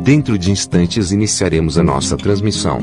Dentro de instantes iniciaremos a nossa transmissão.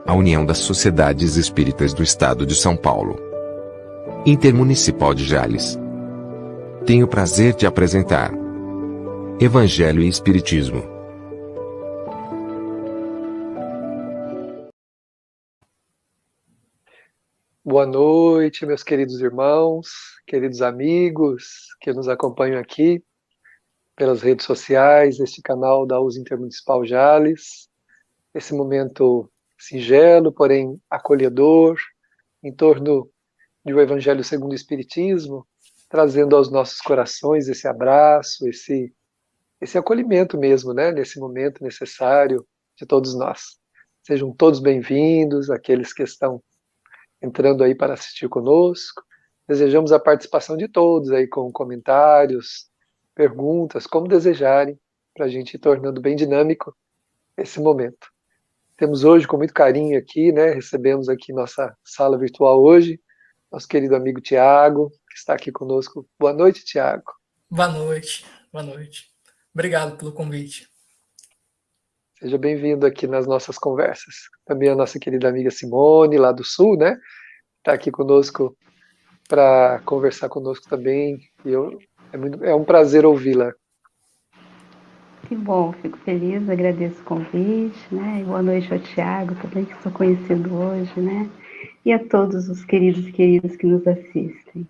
A União das Sociedades Espíritas do Estado de São Paulo, Intermunicipal de Jales, tem o prazer de apresentar Evangelho e Espiritismo. Boa noite, meus queridos irmãos, queridos amigos que nos acompanham aqui pelas redes sociais, neste canal da USA Intermunicipal Jales, esse momento singelo, porém acolhedor, em torno do Evangelho segundo o Espiritismo, trazendo aos nossos corações esse abraço, esse acolhimento mesmo, né, nesse momento necessário de todos nós. Sejam todos bem-vindos, aqueles que estão entrando aí para assistir conosco. Desejamos a participação de todos aí com comentários, perguntas, como desejarem, para a gente ir tornando bem dinâmico esse momento. Temos hoje, com muito carinho aqui, né, recebemos aqui nossa sala virtual hoje, nosso querido amigo Tiago, que está aqui conosco. Boa noite, Tiago. Boa noite, boa noite. Obrigado pelo convite. Seja bem-vindo aqui nas nossas conversas. Também a nossa querida amiga Simone, lá do Sul, né, está aqui conosco para conversar conosco também. É um prazer ouvi-la. Que bom, fico feliz, agradeço o convite, né? E boa noite ao Tiago também, que estou conhecendo hoje, né? E a todos os queridos e queridas que nos assistem.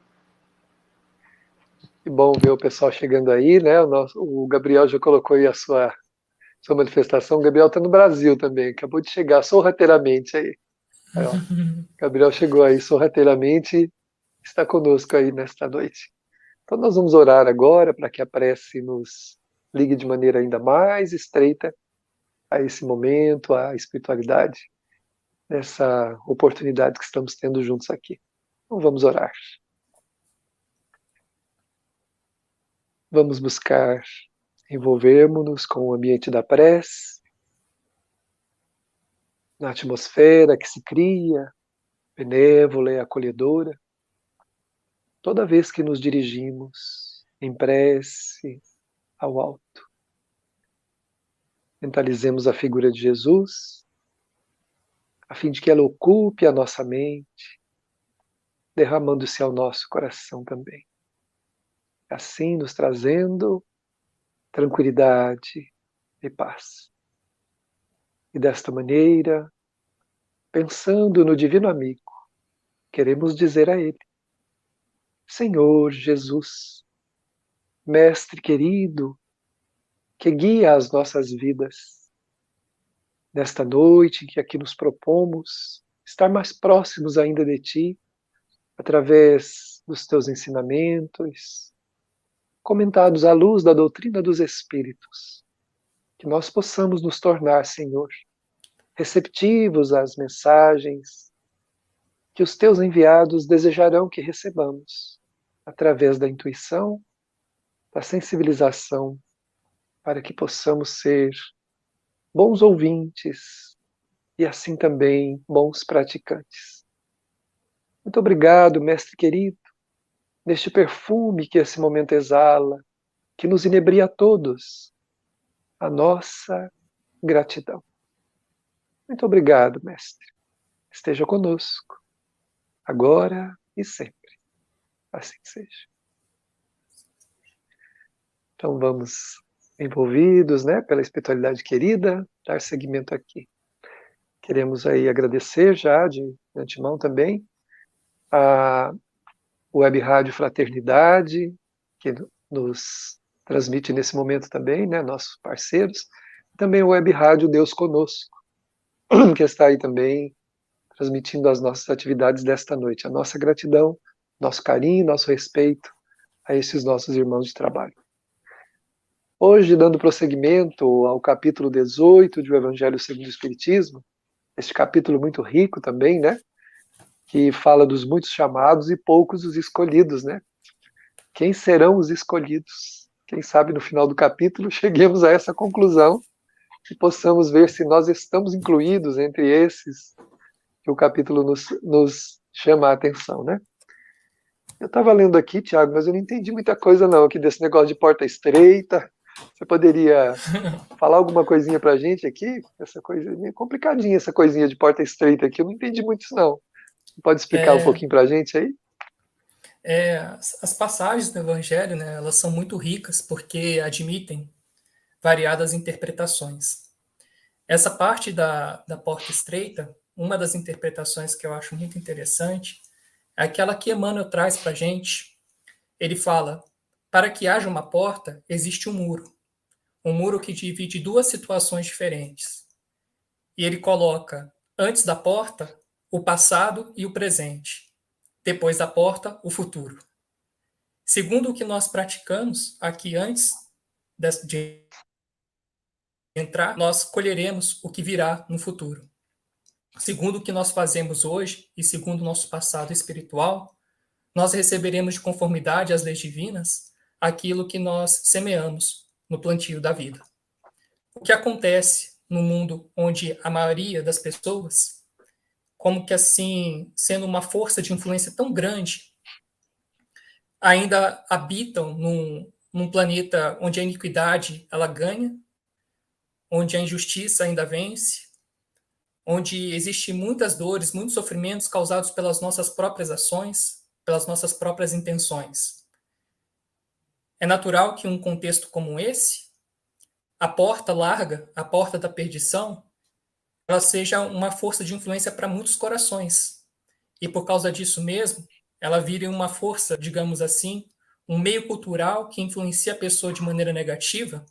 Que bom ver o pessoal chegando aí, né? O Gabriel já colocou aí a sua manifestação. O Gabriel está no Brasil também, acabou de chegar sorrateiramente aí. Aí, ó. Gabriel chegou aí sorrateiramente e está conosco aí nesta noite. Então nós vamos orar agora para que a prece nos ligue de maneira ainda mais estreita a esse momento, à espiritualidade, nessa oportunidade que estamos tendo juntos aqui. Então vamos orar. Vamos buscar envolvermos-nos com o ambiente da prece, na atmosfera que se cria, benévola e acolhedora, toda vez que nos dirigimos em prece ao alto. Mentalizemos a figura de Jesus, a fim de que ela ocupe a nossa mente, derramando-se ao nosso coração também. Assim nos trazendo tranquilidade e paz. E desta maneira, pensando no Divino Amigo, queremos dizer a Ele: Senhor Jesus, Mestre querido, que guia as nossas vidas, nesta noite em que aqui nos propomos estar mais próximos ainda de Ti, através dos Teus ensinamentos, comentados à luz da doutrina dos Espíritos, que nós possamos nos tornar, Senhor, receptivos às mensagens que os Teus enviados desejarão que recebamos, através da intuição, da sensibilização, para que possamos ser bons ouvintes e assim também bons praticantes. Muito obrigado, Mestre querido, neste perfume que esse momento exala, que nos inebria a todos, a nossa gratidão. Muito obrigado, Mestre. Esteja conosco, agora e sempre. Assim seja. Então vamos, envolvidos, né, pela espiritualidade querida, dar seguimento aqui. Queremos aí agradecer já de antemão também a Web Rádio Fraternidade, que nos transmite nesse momento também, né, nossos parceiros, também o Web Rádio Deus Conosco, que está aí também transmitindo as nossas atividades desta noite. A nossa gratidão, nosso carinho, nosso respeito a esses nossos irmãos de trabalho. Hoje, dando prosseguimento ao capítulo 18 do Evangelho segundo o Espiritismo, este capítulo muito rico também, né, que fala dos muitos chamados e poucos os escolhidos, né? Quem serão os escolhidos? Quem sabe no final do capítulo cheguemos a essa conclusão e possamos ver se nós estamos incluídos entre esses que o capítulo nos chama a atenção, né? Eu estava lendo aqui, Tiago, mas eu não entendi muita coisa não, aqui desse negócio de porta estreita. Você poderia falar alguma coisinha pra gente aqui? Essa coisa meio complicadinha, essa coisinha de porta estreita aqui, eu não entendi muito isso não. Pode explicar um pouquinho pra gente aí? As passagens do Evangelho, né, elas são muito ricas porque admitem variadas interpretações. Essa parte da porta estreita, uma das interpretações que eu acho muito interessante, é aquela que Emmanuel traz para a gente. Ele fala, para que haja uma porta, existe um muro que divide duas situações diferentes. E ele coloca, antes da porta, o passado e o presente. Depois da porta, o futuro. Segundo o que nós praticamos aqui antes de entrar, nós colheremos o que virá no futuro. Segundo o que nós fazemos hoje e segundo o nosso passado espiritual, nós receberemos de conformidade às leis divinas aquilo que nós semeamos no plantio da vida. O que acontece no mundo onde a maioria das pessoas, como que assim, sendo uma força de influência tão grande, ainda habitam num planeta onde a iniquidade ela ganha, onde a injustiça ainda vence, onde existem muitas dores, muitos sofrimentos causados pelas nossas próprias ações, pelas nossas próprias intenções. É natural que em um contexto como esse, a porta larga, a porta da perdição, ela seja uma força de influência para muitos corações. E por causa disso mesmo, ela vire uma força, digamos assim, um meio cultural que influencia a pessoa de maneira negativa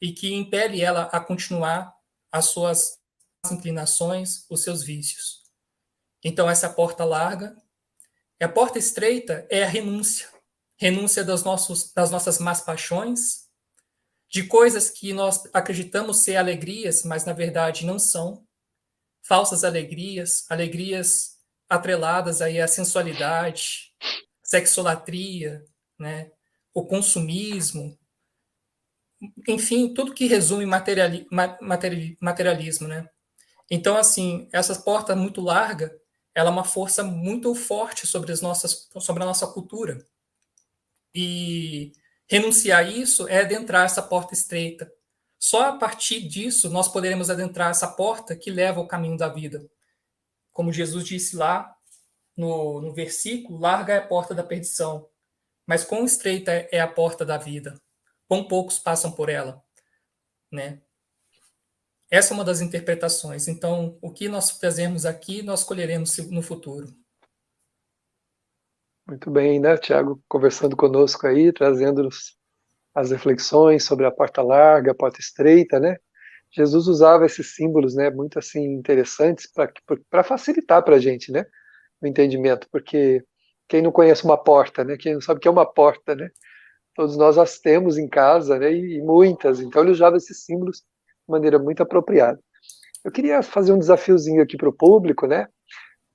e que impele ela a continuar as suas inclinações, os seus vícios. Então, essa porta larga. E a porta estreita é a renúncia. Renúncia das nossas más paixões, de coisas que nós acreditamos ser alegrias, mas na verdade não são. Falsas alegrias, alegrias atreladas aí à sensualidade, sexolatria, né? O consumismo, enfim, tudo que resume materialismo, né? Então, assim, essa porta muito larga, ela é uma força muito forte sobre a nossa cultura. E renunciar a isso é adentrar essa porta estreita. Só a partir disso nós poderemos adentrar essa porta que leva ao caminho da vida. Como Jesus disse lá no versículo, larga é a porta da perdição, mas quão estreita é a porta da vida. Quão poucos passam por ela, né? Essa é uma das interpretações. Então, o que nós fazemos aqui, nós colheremos no futuro. Muito bem, né, Tiago, conversando conosco aí, trazendo as reflexões sobre a porta larga, a porta estreita, né? Jesus usava esses símbolos, né, muito assim interessantes para facilitar para a gente, né, o entendimento, porque quem não conhece uma porta, né, quem não sabe o que é uma porta, né, todos nós as temos em casa, né, e muitas, então ele usava esses símbolos de maneira muito apropriada. Eu queria fazer um desafiozinho aqui para o público, né,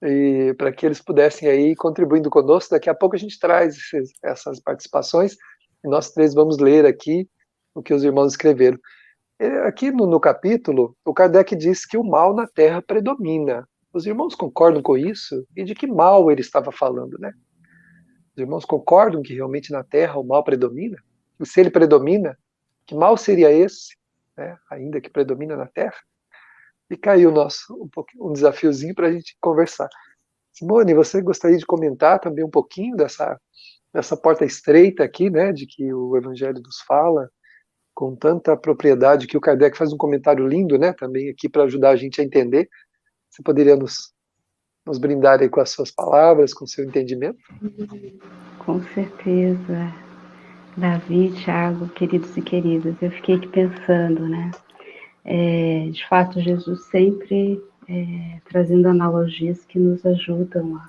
e para que eles pudessem aí contribuindo conosco. Daqui a pouco a gente traz essas participações e nós três vamos ler aqui o que os irmãos escreveram. Aqui no capítulo, o Kardec diz que o mal na Terra predomina. Os irmãos concordam com isso? E de que mal ele estava falando, né? Os irmãos concordam que realmente na Terra o mal predomina? E se ele predomina, que mal seria esse, né, ainda que predomina na Terra? Fica aí um desafiozinho para a gente conversar. Simone, você gostaria de comentar também um pouquinho dessa porta estreita aqui, né, de que o Evangelho nos fala com tanta propriedade, que o Kardec faz um comentário lindo, né, também aqui para ajudar a gente a entender. Você poderia nos brindar aí com as suas palavras, com o seu entendimento? Com certeza. Davi, Tiago, queridos e queridas, eu fiquei aqui pensando, né? De fato, Jesus sempre trazendo analogias que nos ajudam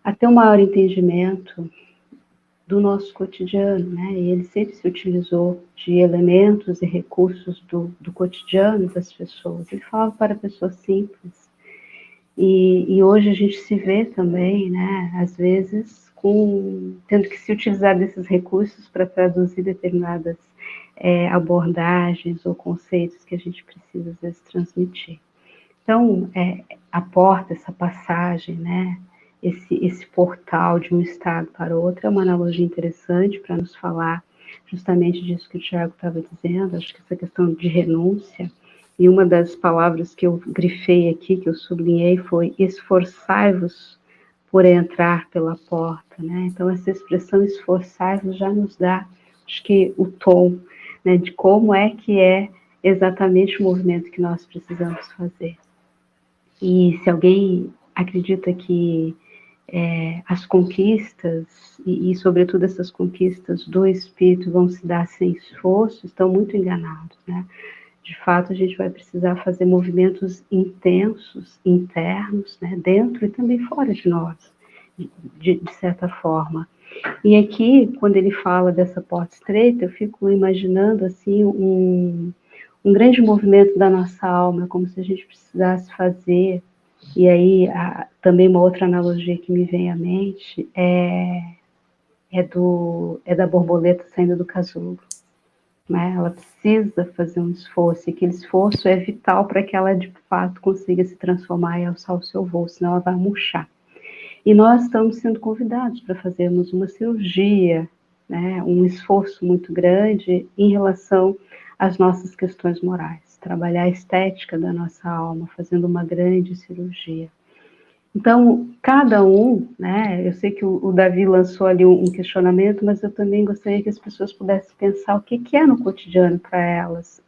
a ter um maior entendimento do nosso cotidiano, né? E ele sempre se utilizou de elementos e recursos do cotidiano das pessoas. Ele falava para pessoas simples. E hoje a gente se vê também, né? Às vezes tendo que se utilizar desses recursos para traduzir determinadas abordagens ou conceitos que a gente precisa às vezes transmitir. Então, a porta, essa passagem, né? Esse portal de um estado para outro é uma analogia interessante para nos falar justamente disso que o Tiago estava dizendo. Acho que essa questão de renúncia, e uma das palavras que eu grifei aqui, que eu sublinhei, foi esforçai-vos por entrar pela porta, né? Então, essa expressão esforçai-vos já nos dá, acho que, o tom, né, de como é que é exatamente o movimento que nós precisamos fazer. E se alguém acredita que as conquistas, e sobretudo essas conquistas do espírito vão se dar sem esforço, estão muito enganados, né? De fato, a gente vai precisar fazer movimentos intensos, internos, né? Dentro e também fora de nós, de certa forma. E aqui, quando ele fala dessa porta estreita, eu fico imaginando assim um grande movimento da nossa alma, como se a gente precisasse fazer. E aí, também uma outra analogia que me vem à mente é da borboleta saindo do casulo, né? Ela precisa fazer um esforço, e aquele esforço é vital para que ela, de fato, consiga se transformar e alçar o seu voo, senão ela vai murchar. E nós estamos sendo convidados para fazermos uma cirurgia, né? Um esforço muito grande em relação às nossas questões morais, trabalhar a estética da nossa alma, fazendo uma grande cirurgia. Então, cada um, né, eu sei que o Davi lançou ali um questionamento, mas eu também gostaria que as pessoas pudessem pensar o que é no cotidiano para elas,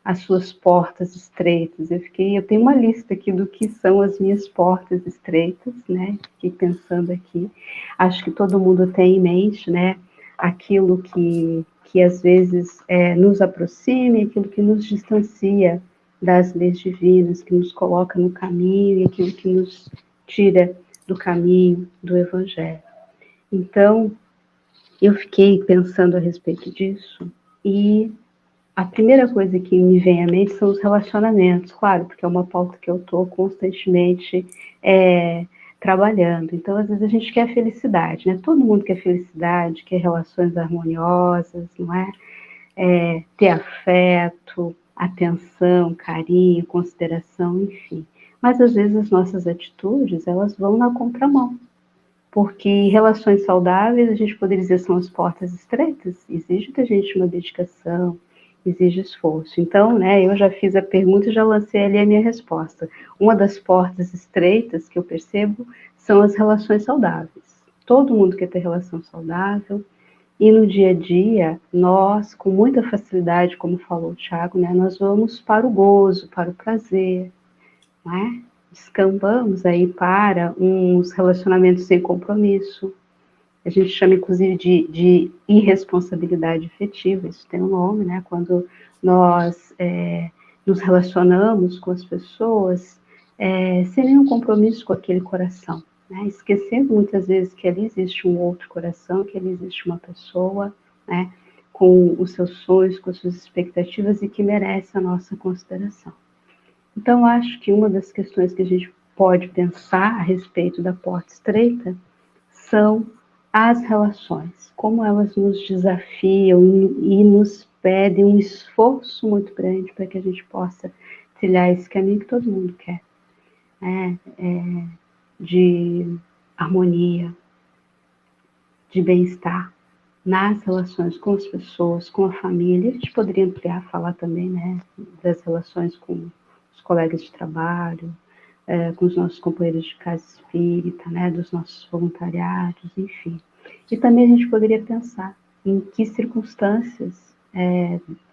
as suas portas estreitas. Eu tenho uma lista aqui do que são as minhas portas estreitas, né, fiquei pensando aqui. Acho que todo mundo tem em mente, né, aquilo que às vezes nos aproxima e aquilo que nos distancia das leis divinas, que nos coloca no caminho e aquilo que nos tira do caminho do Evangelho. Então, eu fiquei pensando a respeito disso, e a primeira coisa que me vem à mente são os relacionamentos, claro, porque é uma pauta que eu estou constantemente trabalhando. Então, às vezes a gente quer felicidade, né? Todo mundo quer felicidade, quer relações harmoniosas, não é? Ter afeto, atenção, carinho, consideração, enfim. Mas às vezes as nossas atitudes, elas vão na contramão, porque relações saudáveis, a gente poderia dizer, são as portas estreitas, exige da gente uma dedicação, exige esforço. Então, né, eu já fiz a pergunta e já lancei ali a minha resposta. Uma das portas estreitas que eu percebo são as relações saudáveis. Todo mundo quer ter relação saudável, e no dia a dia, nós, com muita facilidade, como falou o Tiago, né, nós vamos para o gozo, para o prazer, não é? Descambamos aí para uns relacionamentos sem compromisso. A gente chama, inclusive, de irresponsabilidade afetiva, isso tem um nome, né? Quando nós nos relacionamos com as pessoas sem nenhum compromisso com aquele coração, né? Esquecendo muitas vezes que ali existe um outro coração, que ali existe uma pessoa, né? Com os seus sonhos, com as suas expectativas e que merece a nossa consideração. Então, acho que uma das questões que a gente pode pensar a respeito da porta estreita são as relações, como elas nos desafiam e nos pedem um esforço muito grande para que a gente possa trilhar esse caminho que todo mundo quer, de harmonia, de bem-estar nas relações com as pessoas, com a família. A gente poderia ampliar, falar também, né, das relações com os colegas de trabalho, com os nossos companheiros de casa espírita, né, dos nossos voluntariados, enfim. E também a gente poderia pensar em que circunstâncias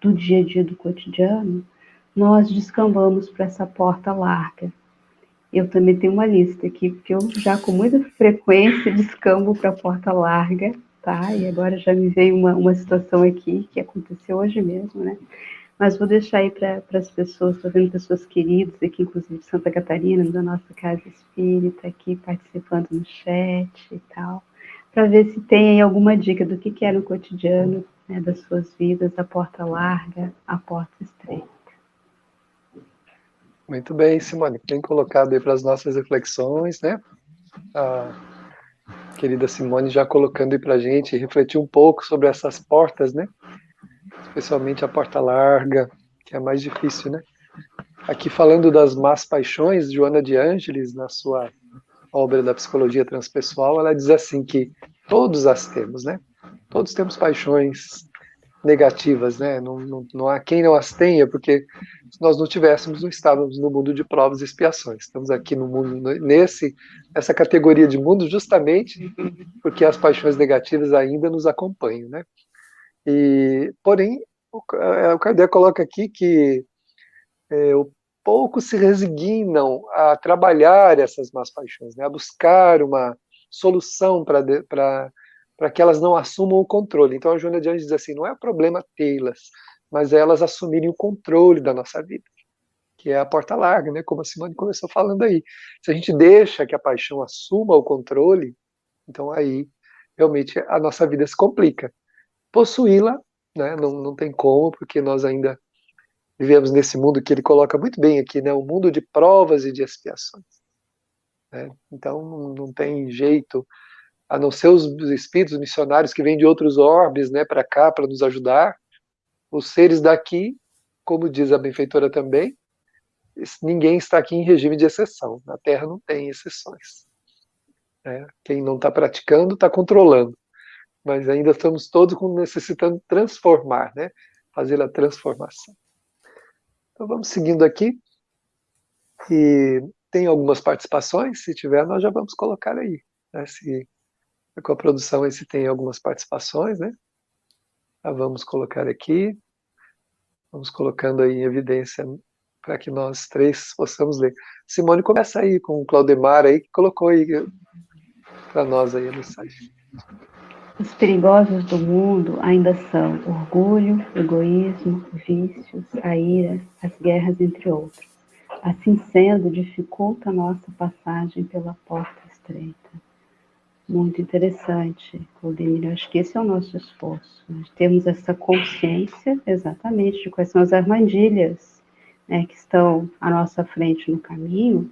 do dia a dia, do cotidiano, nós descambamos para essa porta larga. Eu também tenho uma lista aqui, porque eu já com muita frequência descambo para a porta larga, tá? E agora já me veio uma situação aqui que aconteceu hoje mesmo, né? Mas vou deixar aí para as pessoas, estou vendo pessoas queridas aqui, inclusive de Santa Catarina, da nossa casa espírita, aqui participando no chat e tal, para ver se tem aí alguma dica do que é no cotidiano, né, das suas vidas, a porta larga, a porta estreita. Muito bem, Simone, bem colocado aí para as nossas reflexões, né? A querida Simone já colocando aí para a gente refletir um pouco sobre essas portas, né? Especialmente a porta larga, que é a mais difícil, né? Aqui falando das más paixões, Joana de Ângeles, na sua obra da Psicologia Transpessoal, ela diz assim que todos as temos, né? Todos temos paixões negativas, né? Não há quem não as tenha, porque se nós não tivéssemos, não estávamos no mundo de provas e expiações. Estamos aqui no mundo, nessa categoria de mundo, justamente porque as paixões negativas ainda nos acompanham, né? Porém, o Kardec coloca aqui que poucos se resignam a trabalhar essas más paixões, né? A buscar uma solução para que elas não assumam o controle. Então a Joana de Anjos diz assim, não é problema tê-las, mas é elas assumirem o controle da nossa vida, que é a porta larga, né? Como a Simone começou falando aí. Se a gente deixa que a paixão assuma o controle, então aí realmente a nossa vida se complica. Possuí-la, né? Não tem como, porque nós ainda vivemos nesse mundo que ele coloca muito bem aqui, né? O mundo de provas e de expiações. Né? Então não tem jeito, a não ser os espíritos missionários que vêm de outros orbes, né, para cá para nos ajudar. Os seres daqui, como diz a benfeitora também, ninguém está aqui em regime de exceção. Na Terra não tem exceções. Né? Quem não está praticando está controlando, mas ainda estamos todos necessitando transformar, né? Fazer a transformação. Então vamos seguindo aqui. E tem algumas participações, se tiver, nós já vamos colocar aí. Né? Com a produção aí se tem algumas participações, né? Já vamos colocar aqui. Vamos colocando aí em evidência para que nós três possamos ler. Simone, começa aí com o Claudemar aí, que colocou aí para nós aí a mensagem. Os perigosos do mundo ainda são orgulho, egoísmo, vícios, a ira, as guerras, entre outros. Assim sendo, dificulta a nossa passagem pela porta estreita. Muito interessante, Claudemir. Acho que esse é o nosso esforço. Nós temos essa consciência exatamente de quais são as armadilhas, né, que estão à nossa frente no caminho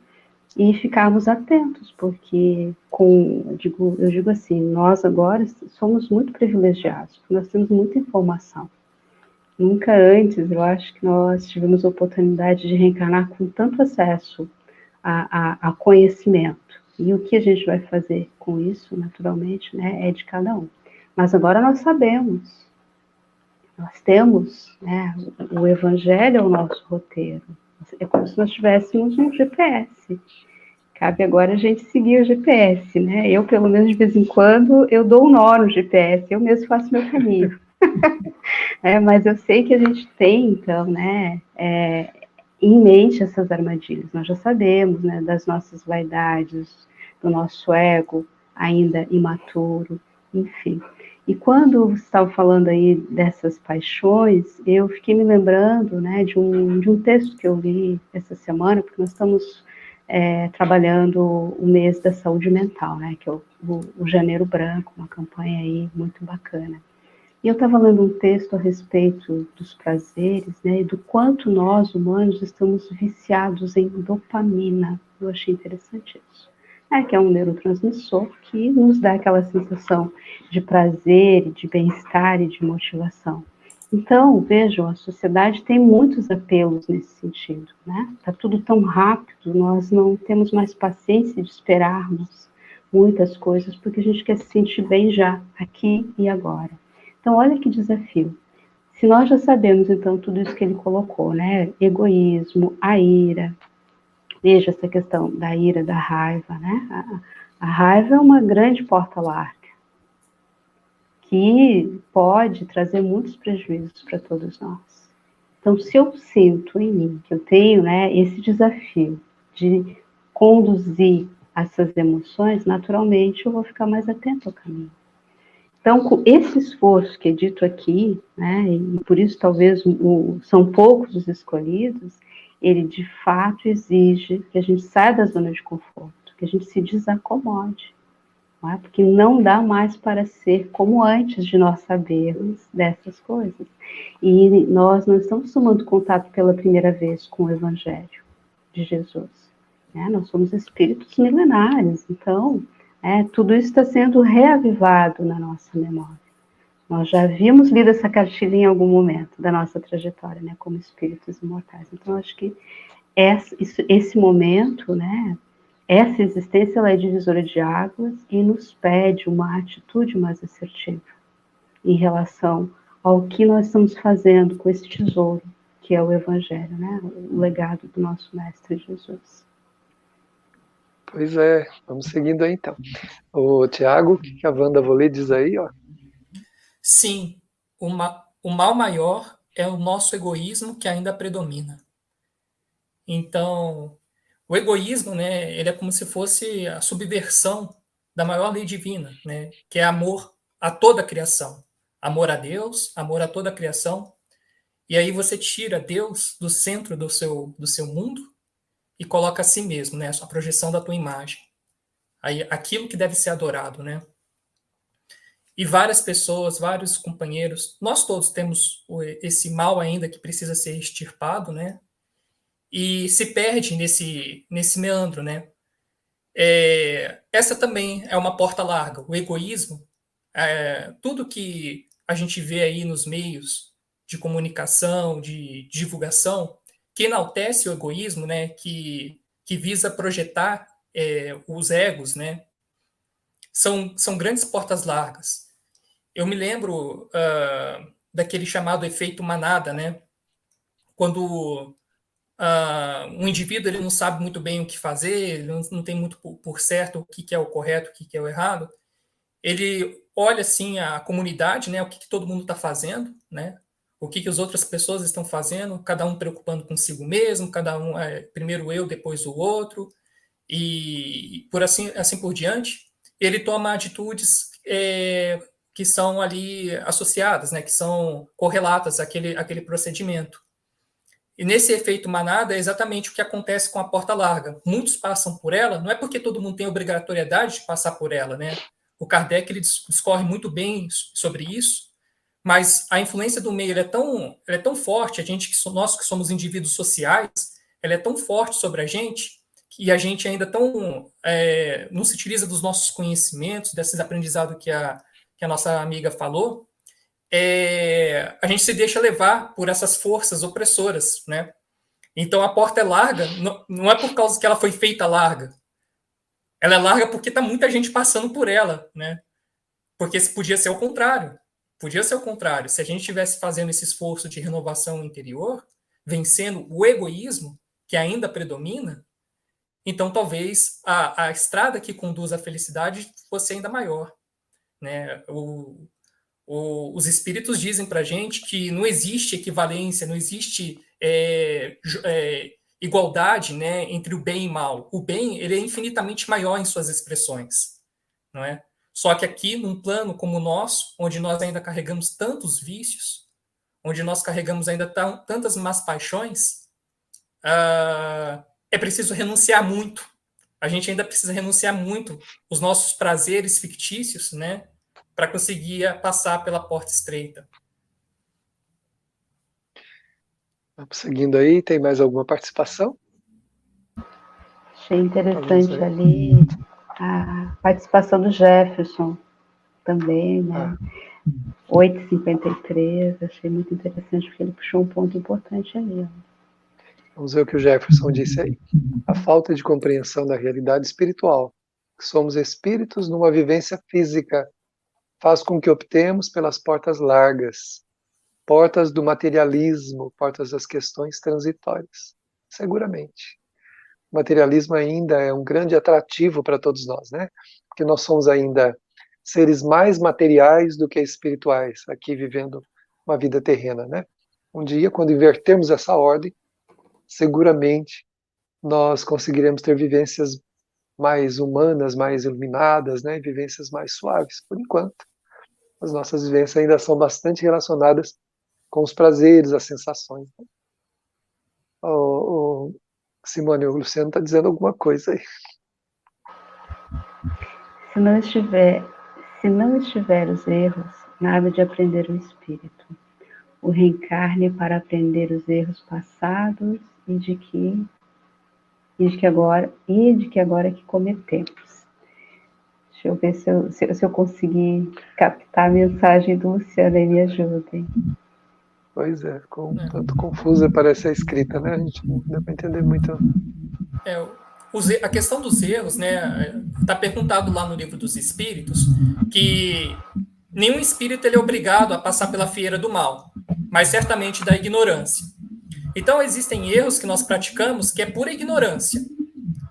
e ficarmos atentos, porque eu digo assim, nós agora somos muito privilegiados, porque nós temos muita informação. Nunca antes, eu acho que nós tivemos a oportunidade de reencarnar com tanto acesso a conhecimento. E o que a gente vai fazer com isso, naturalmente, né, é de cada um. Mas agora nós sabemos, nós temos, né, o Evangelho é o nosso roteiro. É como se nós tivéssemos um GPS. Cabe agora a gente seguir o GPS, né? Eu, pelo menos, de vez em quando, eu dou um nó no GPS, eu mesmo faço meu caminho. Mas eu sei que a gente tem, então, né, em mente essas armadilhas. Nós já sabemos, né, das nossas vaidades, do nosso ego ainda imaturo, enfim. E quando você estava falando aí dessas paixões, eu fiquei me lembrando, né, de um texto que eu li essa semana, porque nós estamos trabalhando o mês da saúde mental, né, que é o Janeiro Branco, uma campanha aí muito bacana. E eu estava lendo um texto a respeito dos prazeres, né, e do quanto nós, humanos, estamos viciados em dopamina. Eu achei interessante isso. Que é um neurotransmissor que nos dá aquela sensação de prazer, de bem-estar e de motivação. Então, vejam, a sociedade tem muitos apelos nesse sentido, né? Está tudo tão rápido, nós não temos mais paciência de esperarmos muitas coisas, porque a gente quer se sentir bem já, aqui e agora. Então, olha que desafio. Se nós já sabemos, então, tudo isso que ele colocou, né? Egoísmo, a ira. Veja essa questão da ira, da raiva, né? A raiva é uma grande porta larga, que pode trazer muitos prejuízos para todos nós. Então, se eu sinto em mim que eu tenho, né, esse desafio de conduzir essas emoções, naturalmente eu vou ficar mais atento ao caminho. Então, esse esforço que é dito aqui, né, e por isso talvez são poucos os escolhidos, ele de fato exige que a gente saia da zona de conforto, que a gente se desacomode, não é? Porque não dá mais para ser como antes de nós sabermos dessas coisas. E nós não estamos tomando contato pela primeira vez com o Evangelho de Jesus, né? Nós somos espíritos milenares, então tudo isso está sendo reavivado na nossa memória. Nós já havíamos lido essa cartilha em algum momento da nossa trajetória, né, como espíritos imortais. Então, acho que esse momento, né, essa existência, ela é divisora de águas e nos pede uma atitude mais assertiva em relação ao que nós estamos fazendo com esse tesouro, que é o Evangelho, né, o legado do nosso Mestre Jesus. Pois é, vamos seguindo aí então. O Tiago, o que a Wanda Volê diz aí, ó? Sim, o mal maior é o nosso egoísmo que ainda predomina. Então, o egoísmo, né, ele é como se fosse a subversão da maior lei divina, né, que é amor a toda a criação. Amor a Deus, amor a toda a criação. E aí você tira Deus do centro do seu mundo e coloca a si mesmo, né, a projeção da tua imagem. Aí, aquilo que deve ser adorado, né? E várias pessoas, vários companheiros, nós todos temos esse mal ainda que precisa ser extirpado, né? E se perde nesse meandro, né? Essa também é uma porta larga. O egoísmo, tudo que a gente vê aí nos meios de comunicação, de divulgação, que enaltece o egoísmo, né? Que visa projetar os egos, né? São grandes portas largas. Eu me lembro daquele chamado efeito manada, né? Quando um indivíduo ele não sabe muito bem o que fazer, ele não tem muito por certo o que é o correto, o que é o errado, ele olha assim a comunidade, né? O que todo mundo está fazendo, né? O que as outras pessoas estão fazendo, cada um preocupando consigo mesmo, cada um primeiro eu, depois o outro, e por assim por diante. Ele toma atitudes que são ali associadas, né, que são correlatas àquele procedimento. E nesse efeito manada é exatamente o que acontece com a porta larga. Muitos passam por ela, não é porque todo mundo tem obrigatoriedade de passar por ela, né? O Kardec ele discorre muito bem sobre isso, mas a influência do meio ela é tão forte, nós que somos indivíduos sociais, ela é tão forte sobre a gente que a gente ainda não se utiliza dos nossos conhecimentos, desses aprendizados que a nossa amiga falou, a gente se deixa levar por essas forças opressoras, né? Então a porta é larga, não é por causa que ela foi feita larga. Ela é larga porque está muita gente passando por ela, né? Porque podia ser o contrário. Podia ser o contrário. Se a gente estivesse fazendo esse esforço de renovação interior, vencendo o egoísmo que ainda predomina, então talvez a estrada que conduz à felicidade fosse ainda maior, né? Os espíritos dizem para a gente que não existe equivalência, não existe igualdade, né, entre o bem e o mal. O bem ele é infinitamente maior em suas expressões, não é? Só que aqui, num plano como o nosso, onde nós ainda carregamos tantos vícios, onde nós carregamos ainda tantas más paixões, é preciso renunciar muito. A gente ainda precisa renunciar muito os nossos prazeres fictícios, né, para conseguir passar pela porta estreita. Vamos seguindo aí, tem mais alguma participação? Achei interessante ali a participação do Jefferson também, né? 8h53, achei muito interessante porque ele puxou um ponto importante ali. Vamos ver o que o Jefferson disse aí. A falta de compreensão da realidade espiritual. Somos espíritos numa vivência física. Faz com que optemos pelas portas largas, portas do materialismo, portas das questões transitórias. Seguramente. O materialismo ainda é um grande atrativo para todos nós, né? Porque nós somos ainda seres mais materiais do que espirituais, aqui vivendo uma vida terrena, né? Um dia, quando invertermos essa ordem, seguramente nós conseguiremos ter vivências mais humanas, mais iluminadas, né? Vivências mais suaves. Por enquanto, as nossas vivências ainda são bastante relacionadas com os prazeres, as sensações. Simone, o Luciano está dizendo alguma coisa aí. Se não estiver os erros, nada de aprender o espírito. O reencarne para aprender os erros passados e de que agora que cometemos. Deixa eu ver se eu conseguir captar a mensagem do Luciano aí, me ajudem. Pois é, ficou um tanto confusa, parece a escrita, né? A gente não dá para entender muito. A questão dos erros, né? Está perguntado lá no Livro dos Espíritos que nenhum espírito ele é obrigado a passar pela fieira do mal, mas certamente da ignorância. Então, existem erros que nós praticamos que é pura ignorância.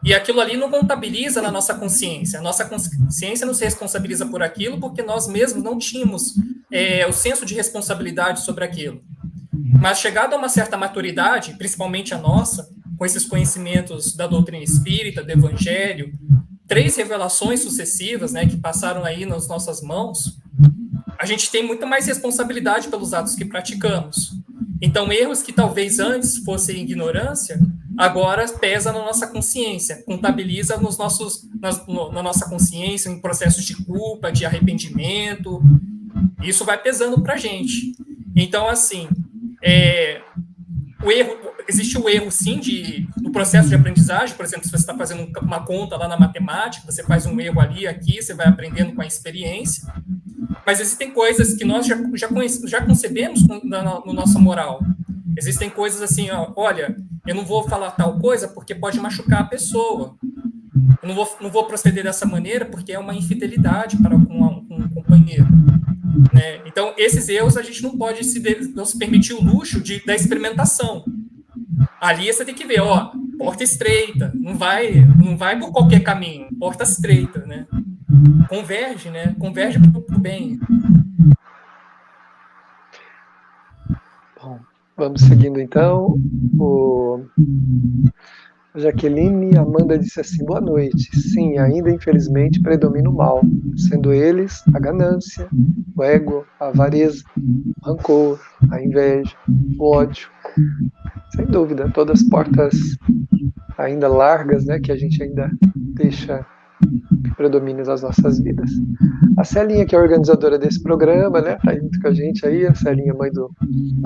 E aquilo ali não contabiliza na nossa consciência. A nossa consciência não se responsabiliza por aquilo porque nós mesmos não tínhamos o senso de responsabilidade sobre aquilo. Mas chegado a uma certa maturidade, principalmente a nossa, com esses conhecimentos da doutrina espírita, do evangelho, 3 revelações sucessivas, né, que passaram aí nas nossas mãos, a gente tem muita mais responsabilidade pelos atos que praticamos. Então, erros que talvez antes fossem ignorância, agora pesa na nossa consciência, contabiliza na nossa consciência, em processos de culpa, de arrependimento. Isso vai pesando para a gente. Então, assim, existe o erro, sim, do processo de aprendizagem. Por exemplo, se você está fazendo uma conta lá na matemática, você faz um erro ali, aqui, você vai aprendendo com a experiência. Mas existem coisas que nós já concebemos no nossa moral. Existem coisas assim, olha, eu não vou falar tal coisa porque pode machucar a pessoa. Eu não vou proceder dessa maneira porque é uma infidelidade para com um companheiro. Né? Então, esses erros a gente não pode não se permitir o luxo da experimentação. Ali você tem que ver, porta estreita, não vai por qualquer caminho, porta estreita, né? Converge, né? Converge para o bem. Bom, vamos seguindo então. Jaqueline Amanda disse assim: boa noite. Sim, ainda infelizmente predomina o mal, sendo eles a ganância, o ego, a avareza, o rancor, a inveja, o ódio. Sem dúvida, todas as portas ainda largas, né, que a gente ainda deixa que predominem nas nossas vidas. A Celinha, que é a organizadora desse programa, né, tá junto com a gente aí, a Celinha, mãe do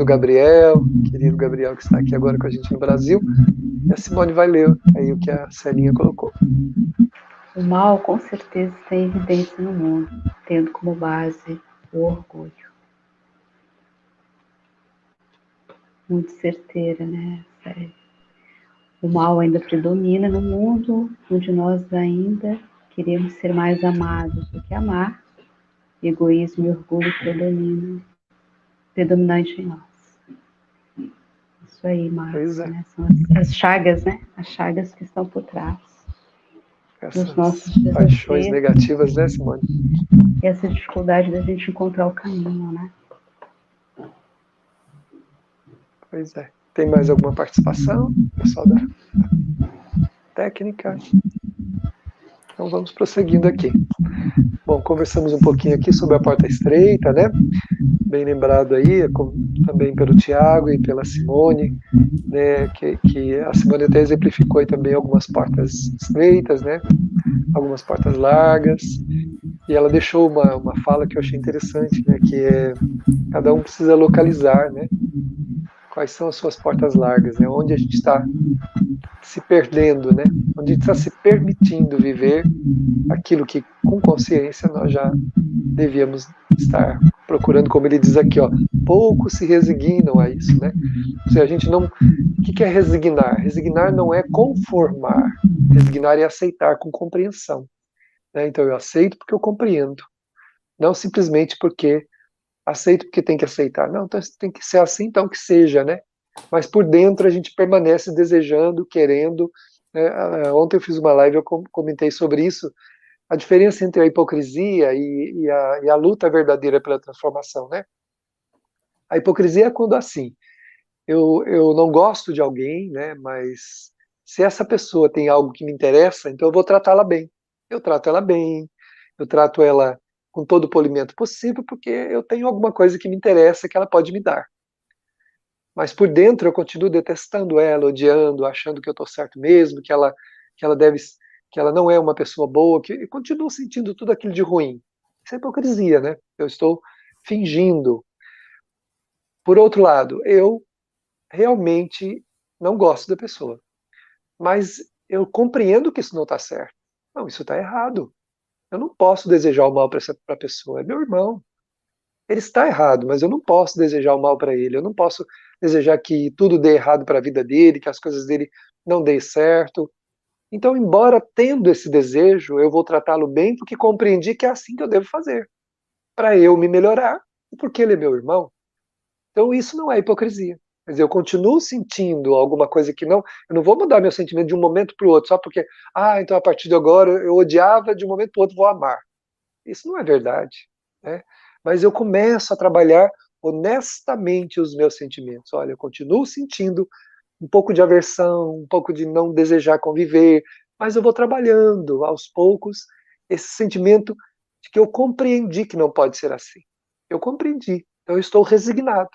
Gabriel, querido Gabriel, que está aqui agora com a gente no Brasil, e a Simone vai ler aí o que a Celinha colocou. O mal, com certeza, está em evidência no mundo, tendo como base o orgulho. Muito certeira, né? O mal ainda predomina no mundo, onde nós ainda queremos ser mais amados do que amar. Egoísmo e orgulho predominante em nós. Isso aí, Marcos, né? São as chagas, né? As chagas que estão por trás. Essas paixões negativas, né, Simone? E essa dificuldade da gente encontrar o caminho, né? Pois é. Tem mais alguma participação, pessoal da técnica? Então vamos prosseguindo aqui. Bom, conversamos um pouquinho aqui sobre a porta estreita, né? Bem lembrado aí, também pelo Tiago e pela Simone, né? Que a Simone até exemplificou aí também algumas portas estreitas, né? Algumas portas largas. E ela deixou uma fala que eu achei interessante, né? Que é cada um precisa localizar, né? Quais são as suas portas largas, né? Onde a gente está se perdendo, né? Onde a gente está se permitindo viver aquilo que, com consciência, nós já devíamos estar procurando, como ele diz aqui, poucos se resignam a isso, né? Ou seja, a gente não... O que é resignar? Resignar não é conformar. Resignar é aceitar com compreensão. Né? Então, eu aceito porque eu compreendo. Não simplesmente porque aceito porque tem que aceitar. Não, então tem que ser assim, então que seja, né? Mas por dentro a gente permanece desejando, querendo. Né? Ontem eu fiz uma live, eu comentei sobre isso, a diferença entre a hipocrisia e a luta verdadeira pela transformação, né? A hipocrisia é quando assim, eu não gosto de alguém, né? Mas se essa pessoa tem algo que me interessa, então eu vou tratá-la bem. Eu trato ela bem, eu trato ela com todo o polimento possível, porque eu tenho alguma coisa que me interessa que ela pode me dar. Mas por dentro eu continuo detestando ela, odiando, achando que eu estou certo mesmo, que ela deve, que ela não é uma pessoa boa, que eu continuo sentindo tudo aquilo de ruim. Isso é hipocrisia, né? Eu estou fingindo. Por outro lado, eu realmente não gosto da pessoa, mas eu compreendo que isso não está certo. Não, isso está errado. Eu não posso desejar o mal para a pessoa, é meu irmão. Ele está errado, mas eu não posso desejar o mal para ele. Eu não posso desejar que tudo dê errado para a vida dele, que as coisas dele não deem certo. Então, embora tendo esse desejo, eu vou tratá-lo bem porque compreendi que é assim que eu devo fazer, para eu me melhorar e porque ele é meu irmão. Então, isso não é hipocrisia. Quer dizer, eu continuo sentindo alguma coisa que não. Eu não vou mudar meu sentimento de um momento para o outro, só porque, então a partir de agora eu odiava, de um momento para o outro vou amar. Isso não é verdade, né? Mas eu começo a trabalhar honestamente os meus sentimentos. Olha, eu continuo sentindo um pouco de aversão, um pouco de não desejar conviver, mas eu vou trabalhando aos poucos esse sentimento de que eu compreendi que não pode ser assim. Eu compreendi, então eu estou resignado.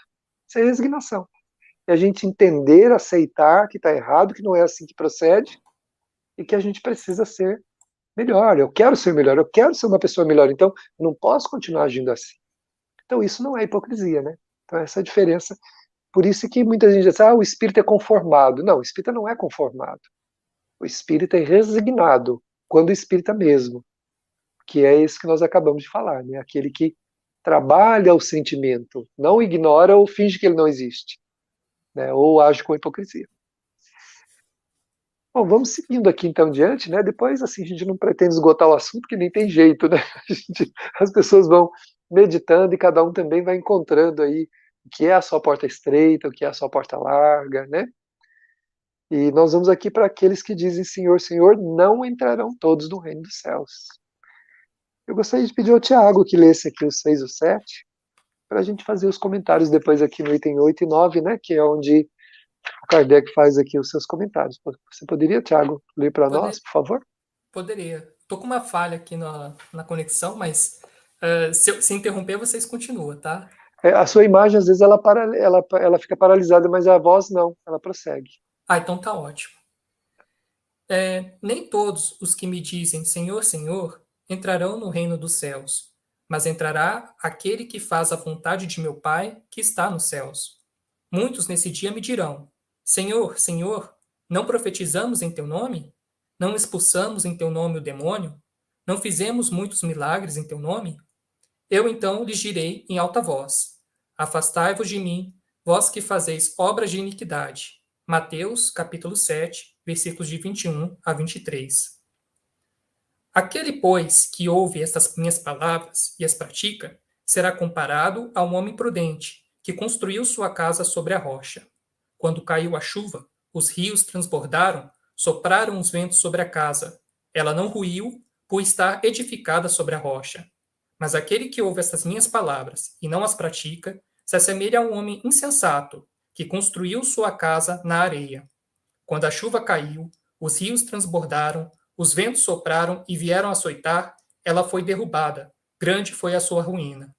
Isso é resignação. É a gente entender, aceitar que está errado, que não é assim que procede e que a gente precisa ser melhor. Eu quero ser melhor, eu quero ser uma pessoa melhor, então eu não posso continuar agindo assim. Então isso não é hipocrisia, né? Então essa é a diferença. Por isso que muita gente diz, o espírito é conformado. Não, o espírito não é conformado. O espírito é resignado, quando o espírito é mesmo, que é esse que nós acabamos de falar, né? Aquele que trabalha o sentimento, não ignora ou finge que ele não existe, né? Ou age com hipocrisia. Bom, vamos seguindo aqui então diante, né? Depois, assim, a gente não pretende esgotar o assunto, que nem tem jeito, né? As pessoas vão meditando e cada um também vai encontrando aí o que é a sua porta estreita, o que é a sua porta larga, né? E nós vamos aqui para aqueles que dizem Senhor, Senhor, não entrarão todos no reino dos céus. Eu gostaria de pedir ao Tiago que lesse aqui os 6 e o 7, para a gente fazer os comentários depois aqui no item 8 e 9, né? Que é onde o Kardec faz aqui os seus comentários. Você poderia, Tiago, ler para nós, por favor? Poderia. Estou com uma falha aqui na conexão, mas se interromper, vocês continuam, tá? A sua imagem, às vezes, ela fica paralisada, mas a voz não, ela prossegue. Então tá ótimo. Nem todos os que me dizem Senhor, Senhor, entrarão no reino dos céus, mas entrará aquele que faz a vontade de meu Pai que está nos céus. Muitos nesse dia me dirão, Senhor, Senhor, não profetizamos em teu nome? Não expulsamos em teu nome o demônio? Não fizemos muitos milagres em teu nome? Eu então lhes direi em alta voz, afastai-vos de mim, vós que fazeis obras de iniquidade. Mateus, capítulo 7, versículos de 21 a 23. Aquele, pois, que ouve estas minhas palavras e as pratica, será comparado a um homem prudente, que construiu sua casa sobre a rocha. Quando caiu a chuva, os rios transbordaram, sopraram os ventos sobre a casa. Ela não ruiu, por estar edificada sobre a rocha. Mas aquele que ouve estas minhas palavras e não as pratica, se assemelha a um homem insensato, que construiu sua casa na areia. Quando a chuva caiu, os rios transbordaram, os ventos sopraram e vieram açoitar, ela foi derrubada. Grande foi a sua ruína.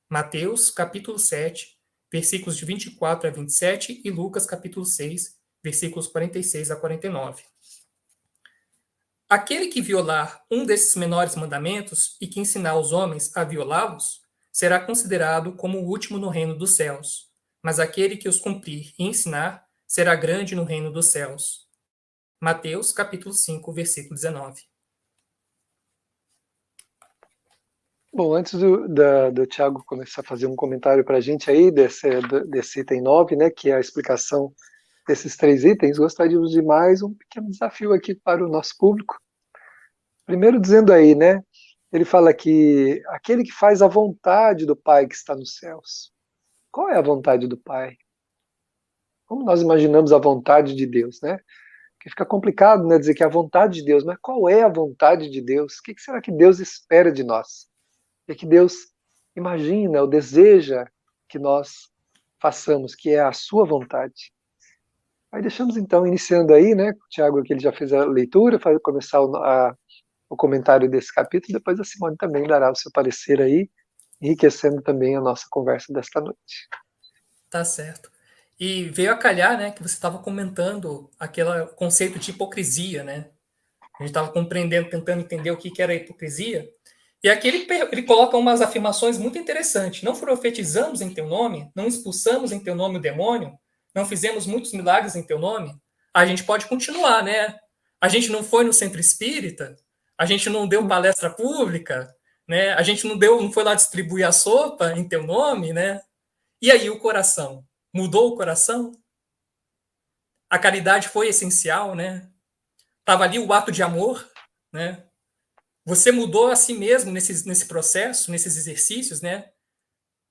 Mateus, capítulo 7, versículos de 24 a 27 e Lucas, capítulo 6, versículos 46 a 49. Aquele que violar um desses menores mandamentos e que ensinar os homens a violá-los, será considerado como o último no reino dos céus. Mas aquele que os cumprir e ensinar, será grande no reino dos céus. Mateus, capítulo 5, versículo 19. Bom, antes do Tiago começar a fazer um comentário para a gente aí desse item 9, né, que é a explicação desses 3 itens, gostaríamos de mais um pequeno desafio aqui para o nosso público. Primeiro dizendo aí, né, ele fala que aquele que faz a vontade do Pai que está nos céus. Qual é a vontade do Pai? Como nós imaginamos a vontade de Deus, né? Porque fica complicado, né, dizer que é a vontade de Deus, mas qual é a vontade de Deus? O que será que Deus espera de nós? O que Deus imagina ou deseja que nós façamos, que é a sua vontade? Aí deixamos então, iniciando aí, né, o Tiago, que ele já fez a leitura, começar o comentário desse capítulo, depois a Simone também dará o seu parecer aí, enriquecendo também a nossa conversa desta noite. Tá certo. E veio a calhar, né, que você estava comentando aquele conceito de hipocrisia, né? A gente estava compreendendo, tentando entender o que era a hipocrisia. E aqui ele coloca umas afirmações muito interessantes. Não profetizamos em teu nome, não expulsamos em teu nome o demônio, não fizemos muitos milagres em teu nome. A gente pode continuar, né? A gente não foi no centro espírita, a gente não deu palestra pública, né? A gente não foi lá distribuir a sopa em teu nome, né? E aí o coração? Mudou o coração? A caridade foi essencial, né? Estava ali o ato de amor, né? Você mudou a si mesmo nesse processo, nesses exercícios, né?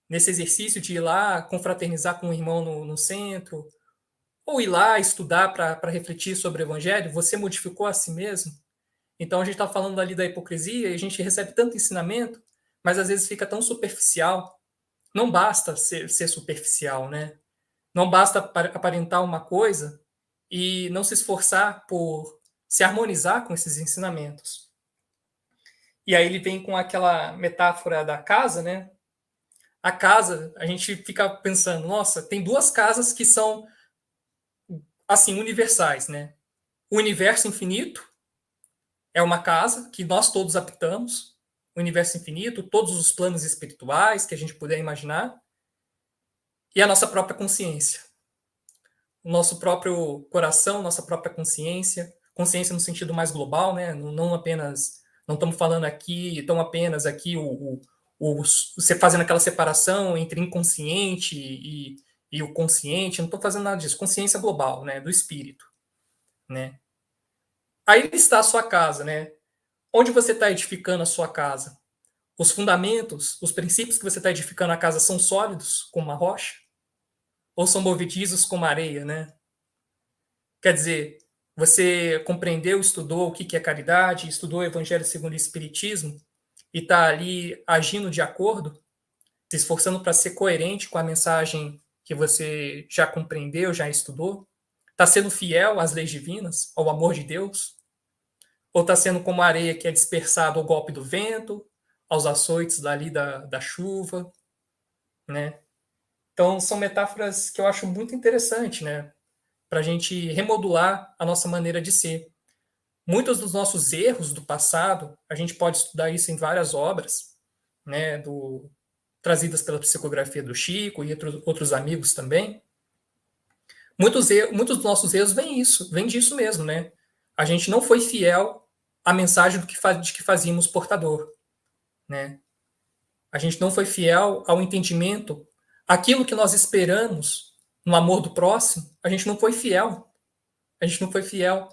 Nesse exercício de ir lá confraternizar com o irmão no centro, ou ir lá estudar para refletir sobre o evangelho, você modificou a si mesmo? Então a gente está falando ali da hipocrisia e a gente recebe tanto ensinamento, mas às vezes fica tão superficial. Não basta ser superficial, né? Não basta aparentar uma coisa e não se esforçar por se harmonizar com esses ensinamentos. E aí ele vem com aquela metáfora da casa, né? A casa, a gente fica pensando, nossa, tem duas casas que são, assim, universais, né? O universo infinito é uma casa que nós todos habitamos, o universo infinito, todos os planos espirituais que a gente puder imaginar, e a nossa própria consciência. O nosso próprio coração, nossa própria consciência no sentido mais global, né? Não apenas, não estamos falando aqui, tão apenas aqui você fazendo aquela separação entre inconsciente e o consciente, não estou fazendo nada disso, consciência global, né? Do espírito, né? Aí está a sua casa, né? Onde você está edificando a sua casa? Os fundamentos, os princípios que você está edificando a casa são sólidos, como uma rocha? Ou são movedizos como areia, né? Quer dizer, você compreendeu, estudou o que é caridade, estudou o Evangelho segundo o Espiritismo e está ali agindo de acordo, se esforçando para ser coerente com a mensagem que você já compreendeu, já estudou? Está sendo fiel às leis divinas, ao amor de Deus? Ou está sendo como a areia que é dispersada ao golpe do vento, aos açoites dali da chuva, né? Então, são metáforas que eu acho muito interessante, né? Para a gente remodular a nossa maneira de ser. Muitos dos nossos erros do passado, a gente pode estudar isso em várias obras, né? Trazidas pela psicografia do Chico e outros amigos também. Muitos dos nossos erros vêm disso mesmo, né? A gente não foi fiel à mensagem de que fazíamos portador, né? A gente não foi fiel ao entendimento, aquilo que nós esperamos no amor do próximo, a gente não foi fiel. A gente não foi fiel.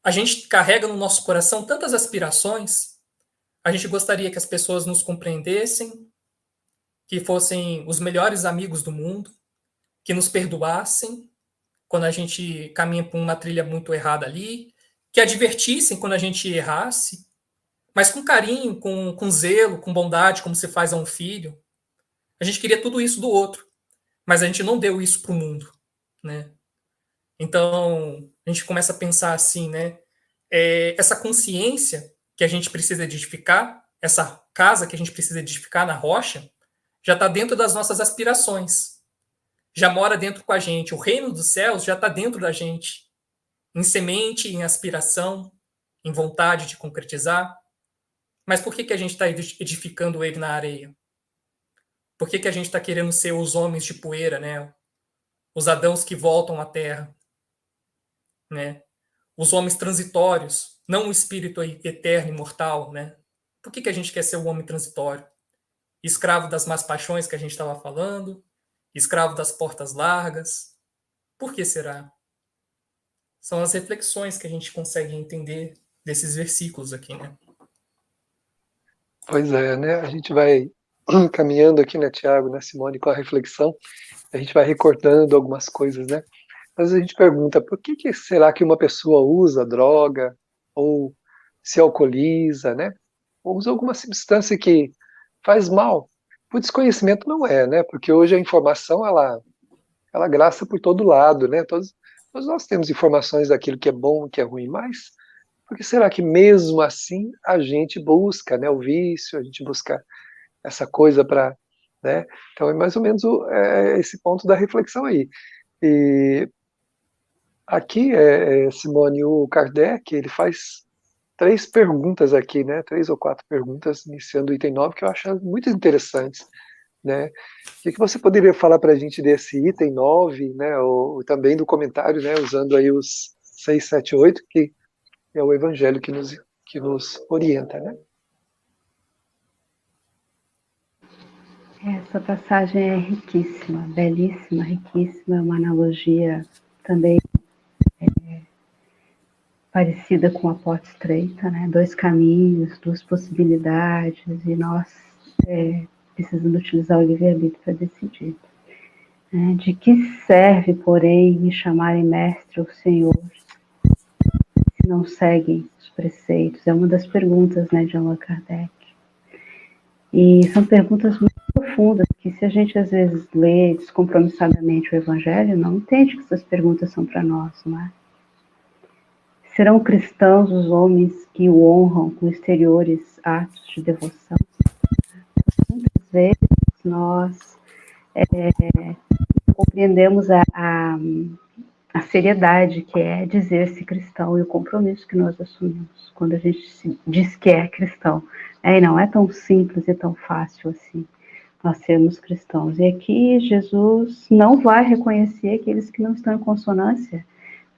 A gente carrega no nosso coração tantas aspirações. A gente gostaria que as pessoas nos compreendessem, que fossem os melhores amigos do mundo, que nos perdoassem quando a gente caminha por uma trilha muito errada ali, que advertissem quando a gente errasse, mas com carinho, com zelo, com bondade, como se faz a um filho. A gente queria tudo isso do outro, mas a gente não deu isso para o mundo, né? Então, a gente começa a pensar assim, né? Essa consciência que a gente precisa edificar, essa casa que a gente precisa edificar na rocha, já está dentro das nossas aspirações. Já mora dentro com a gente. O reino dos céus já está dentro da gente. Em semente, em aspiração, em vontade de concretizar. Mas por que a gente está edificando ele na areia? Por que a gente está querendo ser os homens de poeira, né? Os adãos que voltam à terra, né? Os homens transitórios, não o espírito eterno, imortal, né? Por que a gente quer ser o homem transitório? Escravo das más paixões que a gente estava falando, escravo das portas largas. Por que será? São as reflexões que a gente consegue entender desses versículos aqui, né? Pois é, né? A gente vai caminhando aqui, né, Tiago, né, Simone, com a reflexão, a gente vai recortando algumas coisas, né? Mas a gente pergunta, por que será que uma pessoa usa droga, ou se alcooliza, né? Ou usa alguma substância que faz mal? Por desconhecimento não é, né? Porque hoje a informação, ela graça por todo lado, né? Todos nós temos informações daquilo que é bom, que é ruim, mas por que será que mesmo assim a gente busca, né, o vício, a gente busca essa coisa para, né? Então é mais ou menos esse ponto da reflexão aí. E aqui, Simone, o Kardec, ele faz 3 perguntas aqui, né? 3 ou 4 perguntas, iniciando o item 9, que eu acho muito interessantes, né? O que você poderia falar para a gente desse item 9, né? Ou também do comentário, né? Usando aí os 6, 7, 8, que é o Evangelho que nos orienta, né? Essa passagem é riquíssima, belíssima, riquíssima, uma analogia também parecida com a porta estreita, né? 2 caminhos, 2 possibilidades, e nós precisamos utilizar o livre-arbítrio para decidir. Né? De que serve, porém, me chamarem mestre ou senhor, se não seguem os preceitos? É uma das perguntas, né, de Allan Kardec. E são perguntas muito profundas, que se a gente às vezes lê descompromissadamente o Evangelho, não entende que essas perguntas são para nós, não é? Serão cristãos os homens que o honram com exteriores atos de devoção? Muitas vezes nós compreendemos a seriedade que é dizer-se cristão e o compromisso que nós assumimos quando a gente diz que é cristão. E não é tão simples e tão fácil assim nós sermos cristãos. E aqui Jesus não vai reconhecer aqueles que não estão em consonância.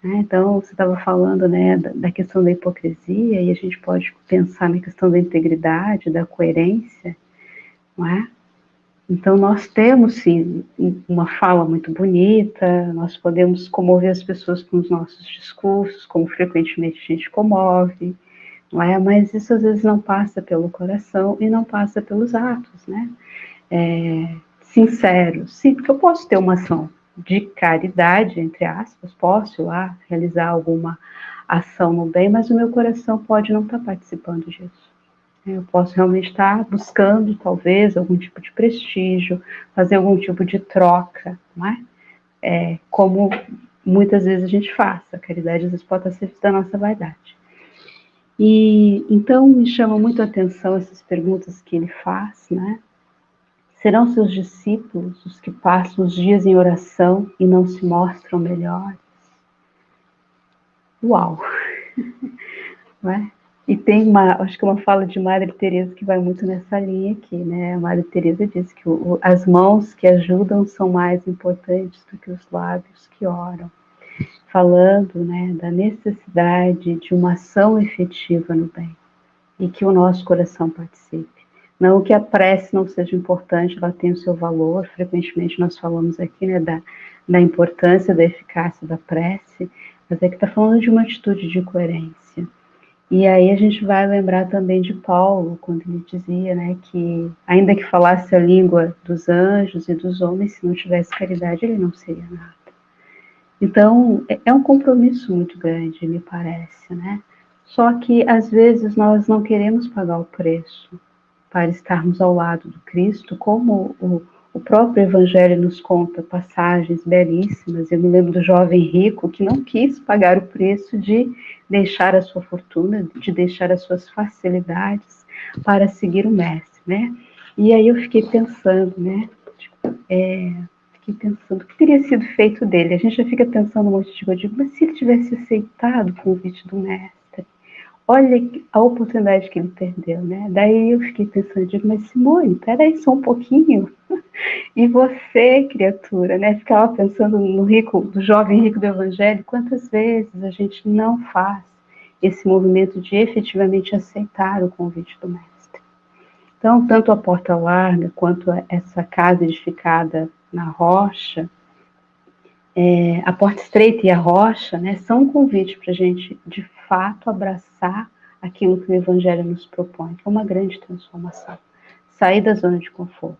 Então, você estava falando, né, da questão da hipocrisia, e a gente pode pensar na questão da integridade, da coerência, não é? Então, nós temos, sim, uma fala muito bonita, nós podemos comover as pessoas com os nossos discursos, como frequentemente a gente comove, não é? Mas isso às vezes não passa pelo coração e não passa pelos atos, né? Sinceros. Sim, porque eu posso ter uma ação de caridade, entre aspas, posso ir lá realizar alguma ação no bem, mas o meu coração pode não estar participando disso. Eu posso realmente estar buscando, talvez, algum tipo de prestígio, fazer algum tipo de troca, não é? Como muitas vezes a gente faz. A caridade às vezes pode estar servindo da nossa vaidade. E então me chama muito a atenção essas perguntas que ele faz, né? Serão seus discípulos os que passam os dias em oração e não se mostram melhores? Uau! Não é? E tem acho que uma fala de Madre Teresa que vai muito nessa linha aqui, né? A Madre Teresa diz que as mãos que ajudam são mais importantes do que os lábios que oram, falando, né, da necessidade de uma ação efetiva no bem e que o nosso coração participe. Não que a prece não seja importante, ela tem o seu valor. Frequentemente nós falamos aqui, né, da importância, da eficácia da prece, mas é que está falando de uma atitude de coerência. E aí a gente vai lembrar também de Paulo, quando ele dizia, né, que ainda que falasse a língua dos anjos e dos homens, se não tivesse caridade, ele não seria nada. Então, é um compromisso muito grande, me parece, né? Só que, às vezes, nós não queremos pagar o preço para estarmos ao lado do Cristo, como o próprio Evangelho nos conta passagens belíssimas. Eu me lembro do jovem rico que não quis pagar o preço de deixar a sua fortuna, de deixar as suas facilidades para seguir o Mestre, né? E aí eu fiquei pensando, né? Fiquei pensando o que teria sido feito dele. A gente já fica pensando um monte de coisa, mas se ele tivesse aceitado o convite do Mestre, olha a oportunidade que ele perdeu, né? Daí eu fiquei pensando, digo, mas Simone, peraí só um pouquinho. E você, criatura, né? Ficava pensando no jovem rico do Evangelho, quantas vezes a gente não faz esse movimento de efetivamente aceitar o convite do Mestre. Então, tanto a porta larga quanto essa casa edificada na rocha, a porta estreita e a rocha, né, são um convite para a gente, de fato, abraçar aquilo que o Evangelho nos propõe, que é uma grande transformação, sair da zona de conforto.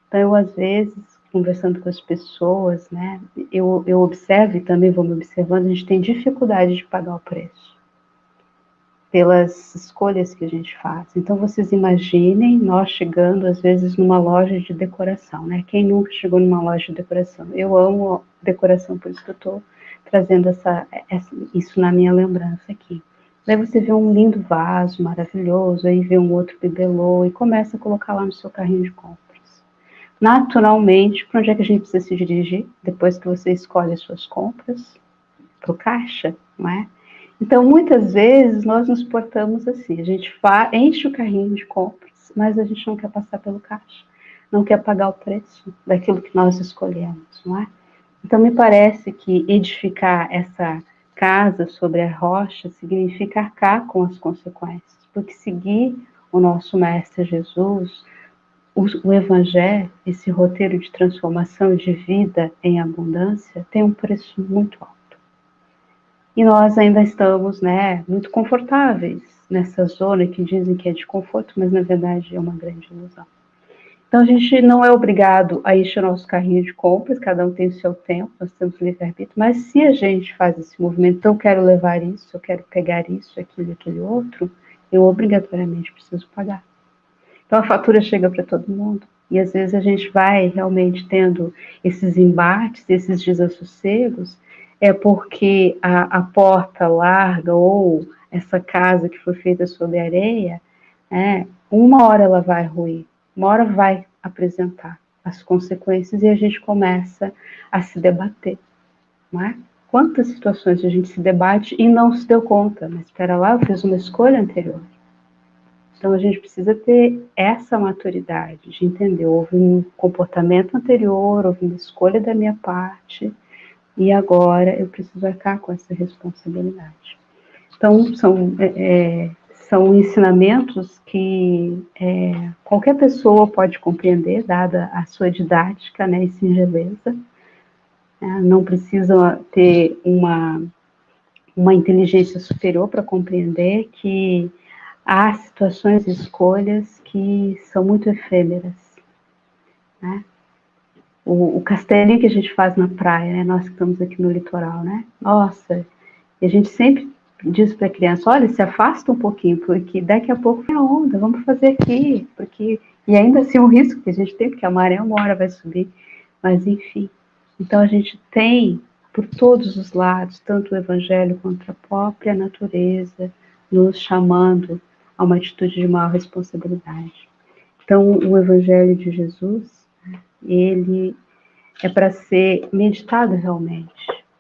Então, eu, às vezes, conversando com as pessoas, né, eu observo e também vou me observando, a gente tem dificuldade de pagar o preço pelas escolhas que a gente faz. Então, vocês imaginem nós chegando, às vezes, numa loja de decoração, né? Quem nunca chegou numa loja de decoração? Eu amo decoração, por isso que eu estou trazendo isso na minha lembrança aqui. Daí você vê um lindo vaso maravilhoso, aí vê um outro bibelô e começa a colocar lá no seu carrinho de compras. Naturalmente, para onde é que a gente precisa se dirigir depois que você escolhe as suas compras? Para o caixa, não é? Então, muitas vezes, nós nos portamos assim, a gente enche o carrinho de compras, mas a gente não quer passar pelo caixa, não quer pagar o preço daquilo que nós escolhemos, não é? Então, me parece que edificar essa casa sobre a rocha significa arcar com as consequências, porque seguir o nosso Mestre Jesus, o Evangelho, esse roteiro de transformação de vida em abundância, tem um preço muito alto. E nós ainda estamos, né, muito confortáveis nessa zona que dizem que é de conforto, mas na verdade é uma grande ilusão. Então a gente não é obrigado a encher o nosso carrinho de compras, cada um tem o seu tempo, nós temos livre-arbítrio, mas se a gente faz esse movimento, então eu quero levar isso, eu quero pegar isso, aquilo, aquele outro, eu obrigatoriamente preciso pagar. Então a fatura chega para todo mundo. E às vezes a gente vai realmente tendo esses embates, esses desassossegos, é porque a porta larga ou essa casa que foi feita sobre areia, uma hora ela vai ruir, uma hora vai apresentar as consequências e a gente começa a se debater, não é? Quantas situações a gente se debate e não se deu conta, mas espera lá, eu fiz uma escolha anterior. Então a gente precisa ter essa maturidade de entender, houve um comportamento anterior, houve uma escolha da minha parte, e agora eu preciso arcar com essa responsabilidade. Então são ensinamentos que qualquer pessoa pode compreender, dada a sua didática, né, e singeleza. Não precisa ter uma inteligência superior para compreender que há situações e escolhas que são muito efêmeras, né? O castelinho que a gente faz na praia, né? Nós que estamos aqui no litoral, né? Nossa, e a gente sempre diz para a criança, olha, se afasta um pouquinho, porque daqui a pouco é a onda, vamos fazer aqui, porque e ainda assim o risco que a gente tem, porque a maré uma hora vai subir, mas enfim. Então a gente tem por todos os lados, tanto o evangelho quanto a própria natureza, nos chamando a uma atitude de maior responsabilidade. Então, o Evangelho de Jesus, ele é para ser meditado realmente,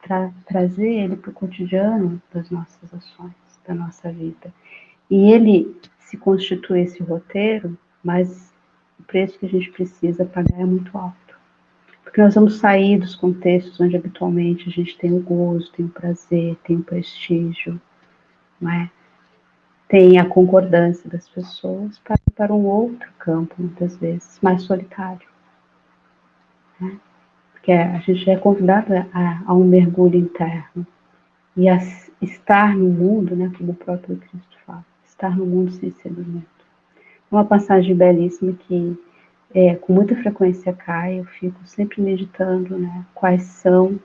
para trazer ele para o cotidiano das nossas ações, da nossa vida. E ele se constitui esse roteiro, mas o preço que a gente precisa pagar é muito alto. Porque nós vamos sair dos contextos onde habitualmente a gente tem o gozo, tem o prazer, tem o prestígio, não é? Tem a concordância das pessoas para um outro campo, muitas vezes, mais solitário. Né? Porque a gente é convidada a um mergulho interno e a estar no mundo, né, como o próprio Cristo fala, estar no mundo sem cedimento. Uma passagem belíssima que com muita frequência cai, eu fico sempre meditando, né, quais são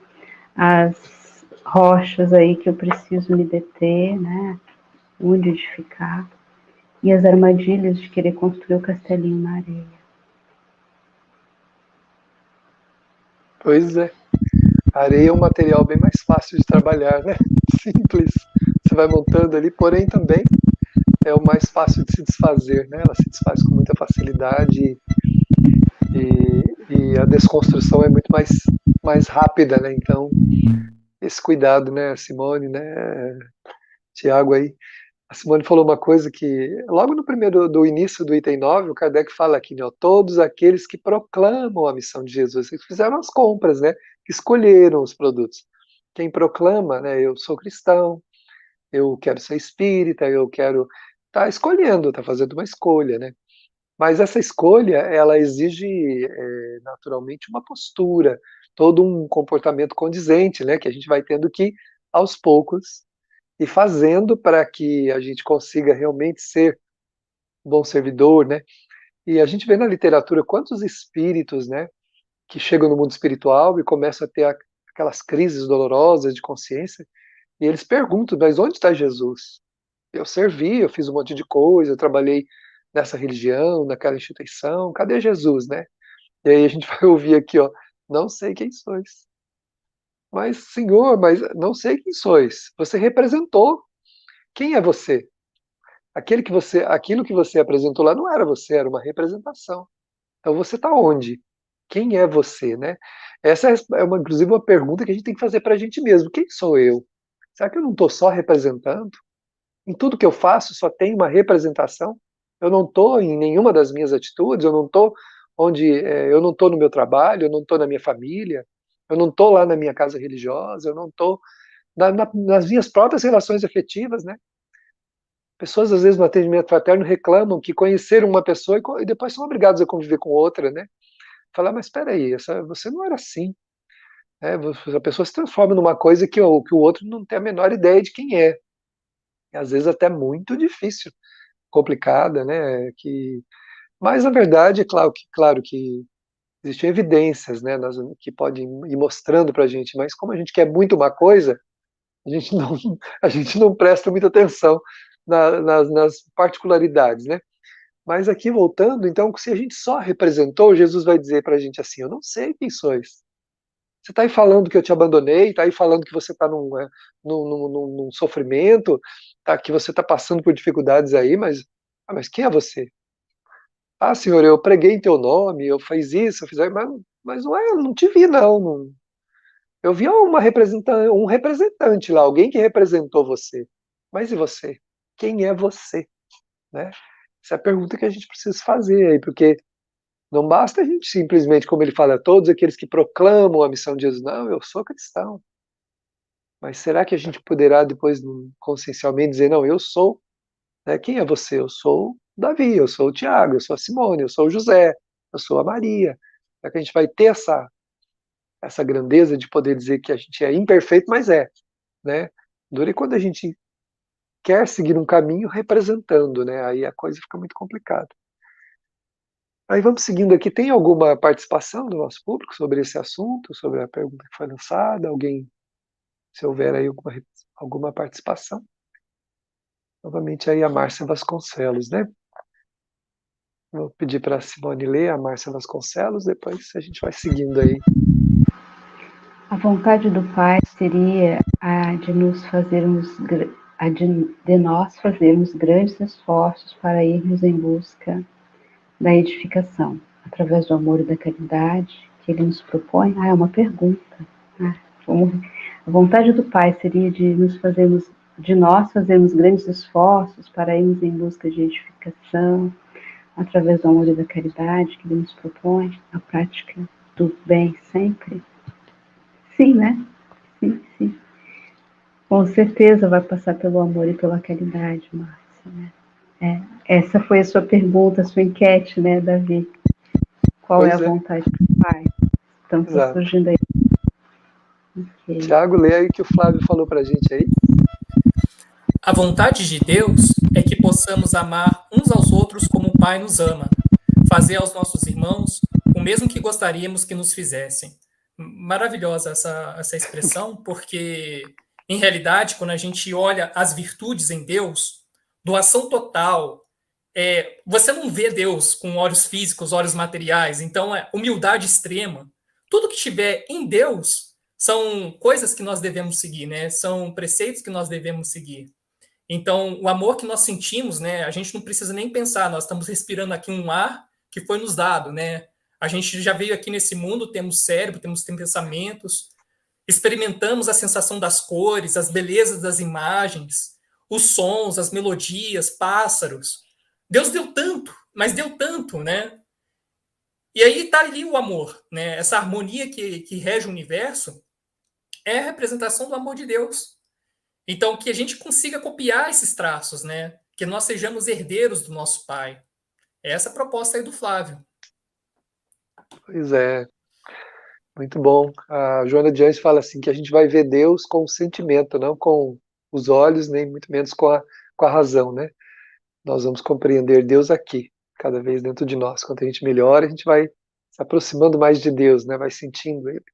as rochas aí que eu preciso me deter, né, onde edificar. E as armadilhas de querer construir o castelinho na areia. Pois é. A areia é um material bem mais fácil de trabalhar, né? Simples. Você vai montando ali, porém também é o mais fácil de se desfazer, né? Ela se desfaz com muita facilidade e a desconstrução é muito mais rápida, né? Então, esse cuidado, né, Simone, né, Tiago aí. A Simone falou uma coisa que, logo no primeiro do início do item 9, o Kardec fala aqui, né, ó, todos aqueles que proclamam a missão de Jesus, que fizeram as compras, né, que escolheram os produtos. Quem proclama, né, eu sou cristão, eu quero ser espírita, eu quero, tá escolhendo, tá fazendo uma escolha, né? Mas essa escolha, ela exige naturalmente uma postura, todo um comportamento condizente, né, que a gente vai tendo que, aos poucos, e fazendo para que a gente consiga realmente ser um bom servidor, né? E a gente vê na literatura quantos espíritos, né, que chegam no mundo espiritual e começam a ter aquelas crises dolorosas de consciência, e eles perguntam, mas onde está Jesus? Eu servi, eu fiz um monte de coisa, eu trabalhei nessa religião, naquela instituição, cadê Jesus, né? E aí a gente vai ouvir aqui, ó, não sei quem sois. Mas, Senhor, mas não sei quem sois. Você representou. Quem é você? Aquilo que você apresentou lá não era você, era uma representação. Então você está onde? Quem é você, né? Essa é inclusive uma pergunta que a gente tem que fazer para a gente mesmo. Quem sou eu? Será que eu não estou só representando? Em tudo que eu faço só tem uma representação? Eu não estou em nenhuma das minhas atitudes, eu não estou eu não estou no meu trabalho, eu não estou na minha família, eu não estou lá na minha casa religiosa, eu não estou nas minhas próprias relações afetivas, né? Pessoas, às vezes, no atendimento fraterno reclamam que conheceram uma pessoa e depois são obrigados a conviver com outra, né? Falar, mas espera aí, você não era assim, né? A pessoa se transforma numa coisa que o outro não tem a menor ideia de quem é. E, às vezes até muito difícil, complicada, né? Mas, na verdade, é claro que existem evidências, né, que podem ir mostrando para a gente, mas como a gente quer muito uma coisa, a gente não, a gente não presta muita atenção nas particularidades, né? Mas aqui voltando, então, se a gente só representou, Jesus vai dizer para a gente assim: eu não sei quem sois. Você está aí falando que eu te abandonei, está aí falando que você está num sofrimento, tá, que você está passando por dificuldades aí, mas quem é você? Ah, Senhor, eu preguei em teu nome, eu fiz isso, eu fiz aquilo, mas não é, eu não te vi, não. Eu vi um representante lá, alguém que representou você. Mas e você? Quem é você? Né? Essa é a pergunta que a gente precisa fazer aí, porque não basta a gente simplesmente, como ele fala, todos aqueles que proclamam a missão de Jesus, não, eu sou cristão. Mas será que a gente poderá depois consciencialmente dizer, não, eu sou, né? Quem é você? Eu sou o Davi, eu sou o Tiago, eu sou a Simone, eu sou o José, eu sou a Maria. Será que a gente vai ter essa grandeza de poder dizer que a gente é imperfeito, mas né? Dura quando a gente quer seguir um caminho representando, né? Aí a coisa fica muito complicada. Aí vamos seguindo aqui. Tem alguma participação do nosso público sobre esse assunto, sobre a pergunta que foi lançada? Alguém, se houver aí alguma participação? Novamente aí a Márcia Vasconcelos, né? Vou pedir para a Simone ler, a Márcia Vasconcelos, depois a gente vai seguindo aí. A vontade do Pai seria a de nós fazermos grandes esforços para irmos em busca da edificação, através do amor e da caridade que Ele nos propõe. É uma pergunta. A vontade do Pai seria de nós fazermos grandes esforços para irmos em busca de edificação, através do amor e da caridade que Ele nos propõe, a prática do bem sempre. Sim, né? Sim. Com certeza vai passar pelo amor e pela caridade, Márcia, né? Essa foi a sua pergunta, a sua enquete, né, Davi? Qual é a vontade do Pai? Então, está surgindo aí. Okay. Tiago, lê aí o que o Flávio falou para a gente aí. A vontade de Deus é que possamos amar uns aos outros como o Pai nos ama, fazer aos nossos irmãos o mesmo que gostaríamos que nos fizessem. Maravilhosa essa expressão, porque, em realidade, quando a gente olha as virtudes em Deus, doação total, você não vê Deus com olhos físicos, olhos materiais, então é humildade extrema. Tudo que tiver em Deus são coisas que nós devemos seguir, né? São preceitos que nós devemos seguir. Então, o amor que nós sentimos, né? A gente não precisa nem pensar, nós estamos respirando aqui um ar que foi nos dado, né? A gente já veio aqui nesse mundo, temos cérebro, temos pensamentos, experimentamos a sensação das cores, as belezas das imagens, os sons, as melodias, pássaros. Deus deu tanto, mas deu tanto, né? E aí está ali o amor, né? Essa harmonia que rege o universo é a representação do amor de Deus. Então, que a gente consiga copiar esses traços, né? Que nós sejamos herdeiros do nosso Pai. Essa é a proposta aí do Flávio. Pois é, muito bom. A Joana de Anjos fala assim, que a gente vai ver Deus com o sentimento, não com os olhos, nem muito menos com a razão, né? Nós vamos compreender Deus aqui, cada vez dentro de nós. Quanto a gente melhora, a gente vai se aproximando mais de Deus, né? Vai sentindo Ele.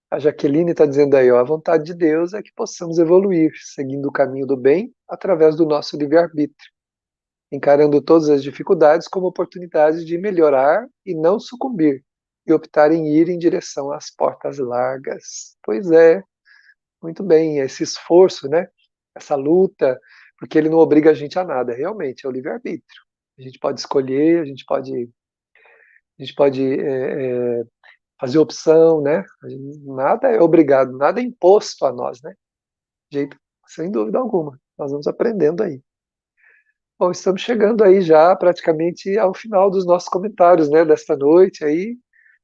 A Jaqueline está dizendo aí, ó, a vontade de Deus é que possamos evoluir, seguindo o caminho do bem, através do nosso livre-arbítrio, encarando todas as dificuldades como oportunidades de melhorar e não sucumbir, e optar em ir em direção às portas largas. Pois é, muito bem, esse esforço, né? essa luta, porque ele não obriga a gente a nada, realmente, é o livre-arbítrio. A gente pode escolher, a gente pode fazer opção, né? Nada é obrigado, nada é imposto a nós, né? Jeito, sem dúvida alguma. Nós vamos aprendendo aí. Bom, estamos chegando aí já praticamente ao final dos nossos comentários, né, desta noite aí.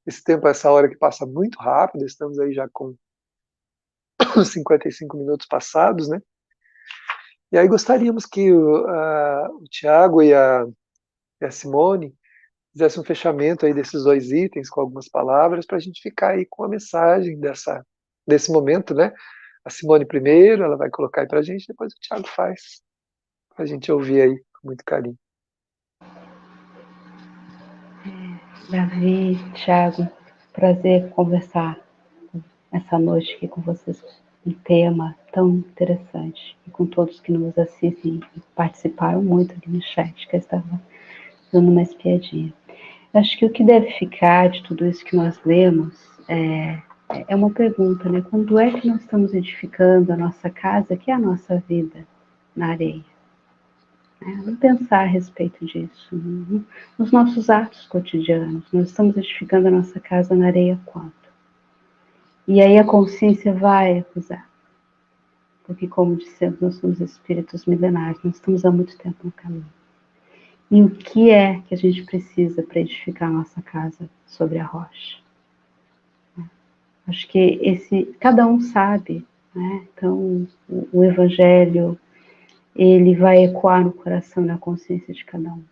Esse tempo, essa hora que passa muito rápido, estamos aí já com 55 minutos passados, né? E aí gostaríamos que o Tiago e a Simone fizessem um fechamento aí desses dois itens com algumas palavras para a gente ficar aí com a mensagem desse momento, né? A Simone primeiro, ela vai colocar aí para a gente, depois o Tiago faz, para a gente ouvir aí com muito carinho. Davi, Thiago, prazer conversar essa noite aqui com vocês, um tema tão interessante, e com todos que nos assistem e participaram muito aqui no chat, que eu estava dando uma espiadinha. Eu acho que o que deve ficar de tudo isso que nós lemos é uma pergunta, né? Quando é que nós estamos edificando a nossa casa, que é a nossa vida, na areia? Vamos pensar a respeito disso. Nos nossos atos cotidianos, nós estamos edificando a nossa casa na areia quanto? E aí a consciência vai acusar. Porque, como dissemos, nós somos espíritos milenares, nós estamos há muito tempo no caminho. E o que é que a gente precisa para edificar a nossa casa sobre a rocha? Acho que cada um sabe, né? Então, o Evangelho, ele vai ecoar no coração e na consciência de cada um.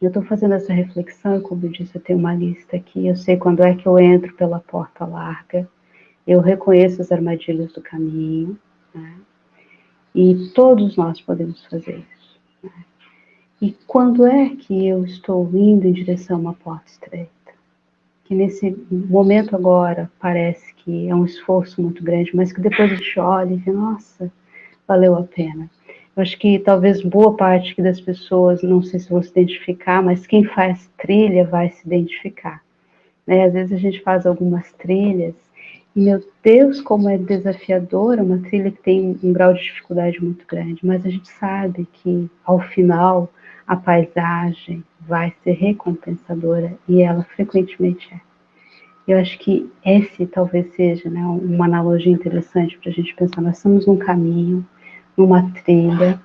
Eu estou fazendo essa reflexão, como eu disse, eu tenho uma lista aqui, eu sei quando é que eu entro pela porta larga, eu reconheço as armadilhas do caminho, né? E todos nós podemos fazer isso, né? E quando é que eu estou indo em direção a uma porta estreita? Que nesse momento agora parece que é um esforço muito grande, mas que depois a gente olha e vê, nossa, valeu a pena. Eu acho que talvez boa parte das pessoas, não sei se vão se identificar, mas quem faz trilha vai se identificar, né? Às vezes a gente faz algumas trilhas e, meu Deus, como é desafiadora, uma trilha que tem um grau de dificuldade muito grande, mas a gente sabe que, ao final, a paisagem vai ser recompensadora, e ela frequentemente é. Eu acho que esse talvez seja, né, uma analogia interessante para a gente pensar. Nós estamos num caminho, numa trilha,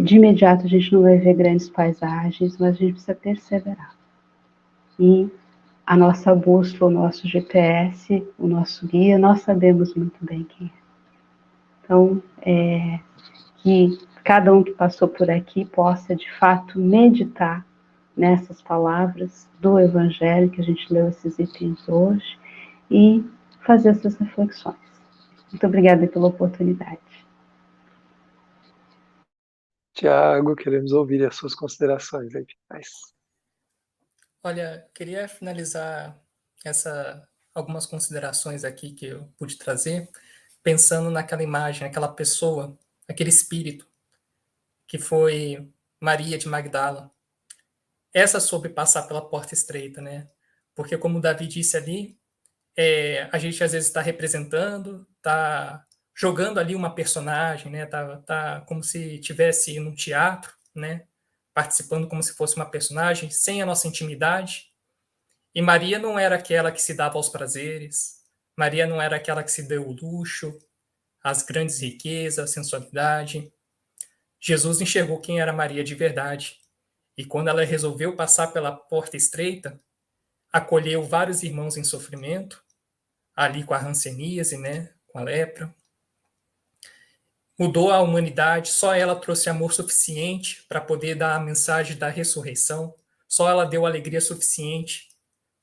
de imediato a gente não vai ver grandes paisagens, mas a gente precisa perseverar. E a nossa bússola, o nosso GPS, o nosso guia, nós sabemos muito bem quem é. Então, que cada um que passou por aqui possa, de fato, meditar nessas palavras do Evangelho, que a gente leu esses itens hoje, e fazer essas reflexões. Muito obrigada pela oportunidade. Tiago, queremos ouvir as suas considerações aí finais. Olha, queria finalizar algumas considerações aqui que eu pude trazer, pensando naquela imagem, aquela pessoa, aquele espírito, que foi Maria de Magdala. Essa soube passar pela porta estreita, né? Porque, como o Davi disse ali, a gente às vezes está representando, está jogando ali uma personagem, né? Tá como se estivesse num teatro, né? Participando como se fosse uma personagem, sem a nossa intimidade. E Maria não era aquela que se dava aos prazeres, Maria não era aquela que se deu o luxo, as grandes riquezas, a sensualidade. Jesus enxergou quem era Maria de verdade. E quando ela resolveu passar pela porta estreita, acolheu vários irmãos em sofrimento, ali com a hanseníase, né, com a lepra. Mudou a humanidade, só ela trouxe amor suficiente para poder dar a mensagem da ressurreição, só ela deu alegria suficiente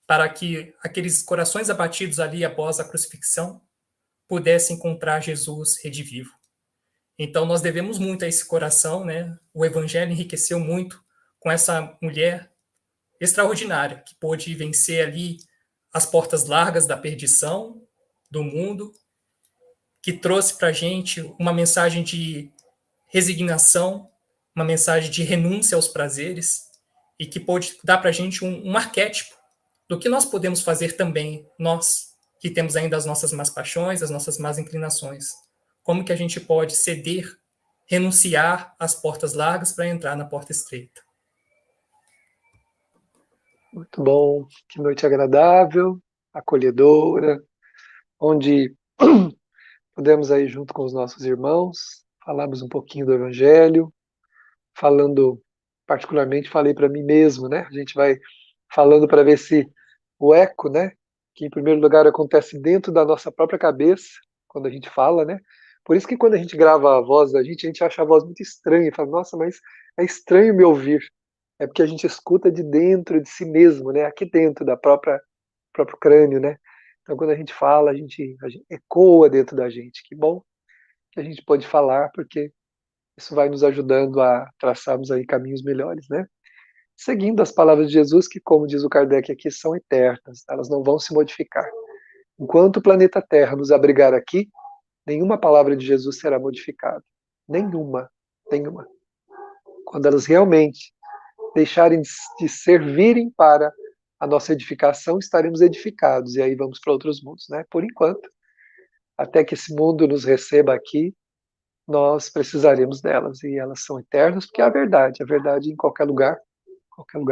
para que aqueles corações abatidos ali após a crucifixão pudessem encontrar Jesus redivivo. Então nós devemos muito a esse coração, né? O Evangelho enriqueceu muito com essa mulher extraordinária, que pôde vencer ali as portas largas da perdição do mundo, que trouxe para a gente uma mensagem de resignação, uma mensagem de renúncia aos prazeres, e que pôde dar para a gente um arquétipo do que nós podemos fazer também, nós, que temos ainda as nossas más paixões, as nossas más inclinações. como que a gente pode ceder, renunciar às portas largas para entrar na porta estreita. Muito bom, que noite agradável, acolhedora, onde pudemos aí junto com os nossos irmãos, falarmos um pouquinho do Evangelho, falando, particularmente falei para mim mesmo, né? A gente vai falando para ver se o eco, né? Que em primeiro lugar acontece dentro da nossa própria cabeça, quando a gente fala, né? Por isso que quando a gente grava a voz da gente acha a voz muito estranha, e fala, nossa, mas é estranho me ouvir. É porque a gente escuta de dentro de si mesmo, né? Aqui dentro da próprio crânio, né? Então quando a gente fala, a gente ecoa dentro da gente. Que bom que a gente pode falar, porque isso vai nos ajudando a traçarmos aí caminhos melhores, né? Seguindo as palavras de Jesus, que, como diz o Kardec aqui, são eternas, elas não vão se modificar. Enquanto o planeta Terra nos abrigar aqui, nenhuma palavra de Jesus será modificada. Nenhuma. Quando elas realmente deixarem de servirem para a nossa edificação, estaremos edificados, e aí vamos para outros mundos, né? Por enquanto, até que esse mundo nos receba aqui, nós precisaremos delas, e elas são eternas, porque é a verdade em qualquer lugar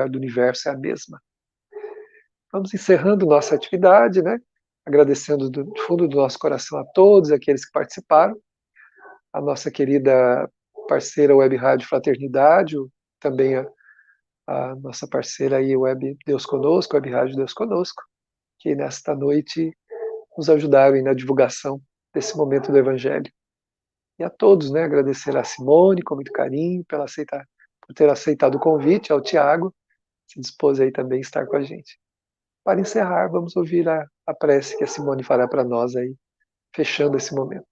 do universo é a mesma. Vamos encerrando nossa atividade, né? Agradecendo do fundo do nosso coração a todos aqueles que participaram, a nossa querida parceira Web Rádio Fraternidade, também a nossa parceira aí, Web Deus Conosco, Web Rádio Deus Conosco, que nesta noite nos ajudaram na divulgação desse momento do Evangelho. E a todos, né, agradecer a Simone com muito carinho por ter aceitado o convite, ao Tiago, se dispôs aí também a estar com a gente. Para encerrar, vamos ouvir a prece que a Simone fará para nós aí, fechando esse momento.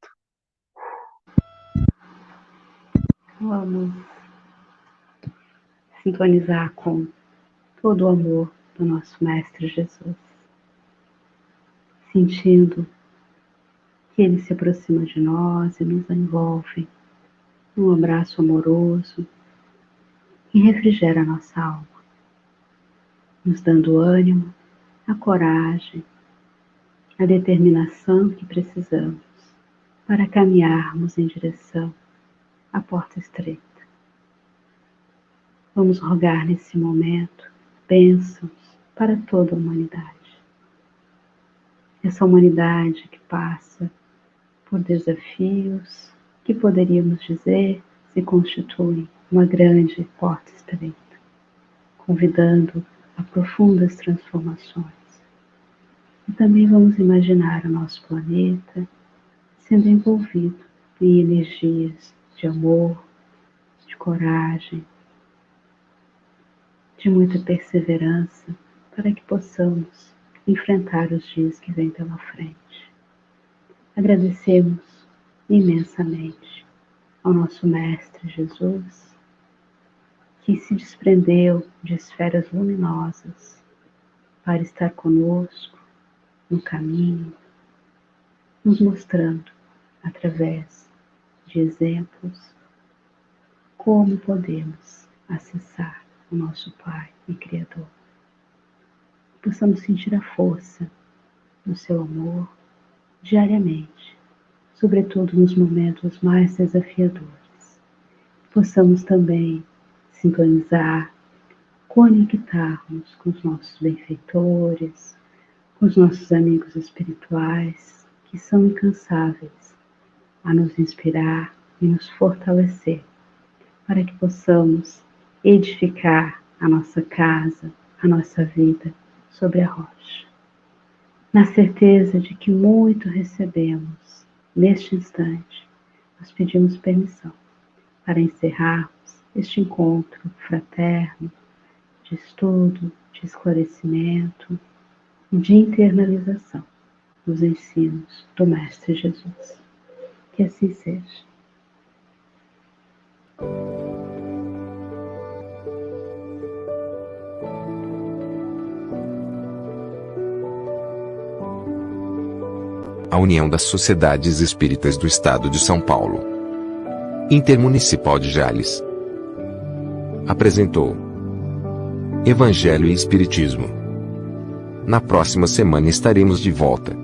Vamos sintonizar com todo o amor do nosso Mestre Jesus, sentindo que Ele se aproxima de nós e nos envolve num abraço amoroso que refrigera a nossa alma, nos dando ânimo, a coragem, a determinação que precisamos para caminharmos em direção à porta estreita. Vamos rogar nesse momento bênçãos para toda a humanidade. Essa humanidade que passa por desafios que poderíamos dizer se constituem uma grande porta estreita, convidando a profundas transformações. E também vamos imaginar o nosso planeta sendo envolvido em energias de amor, de coragem, de muita perseverança, para que possamos enfrentar os dias que vêm pela frente. Agradecemos imensamente ao nosso Mestre Jesus, que se desprendeu de esferas luminosas para estar conosco no caminho, nos mostrando, através de exemplos, como podemos acessar o nosso Pai e Criador. Possamos sentir a força do seu amor diariamente, sobretudo nos momentos mais desafiadores. Possamos também sintonizar, conectarmos com os nossos benfeitores, com os nossos amigos espirituais, que são incansáveis a nos inspirar e nos fortalecer, para que possamos edificar a nossa casa, a nossa vida sobre a rocha. Na certeza de que muito recebemos neste instante, nós pedimos permissão para encerrarmos este encontro fraterno de estudo, de esclarecimento e de internalização dos ensinos do Mestre Jesus. Que assim seja. A União das Sociedades Espíritas do Estado de São Paulo, Intermunicipal de Jales, apresentou Evangelho e Espiritismo. Na próxima semana estaremos de volta.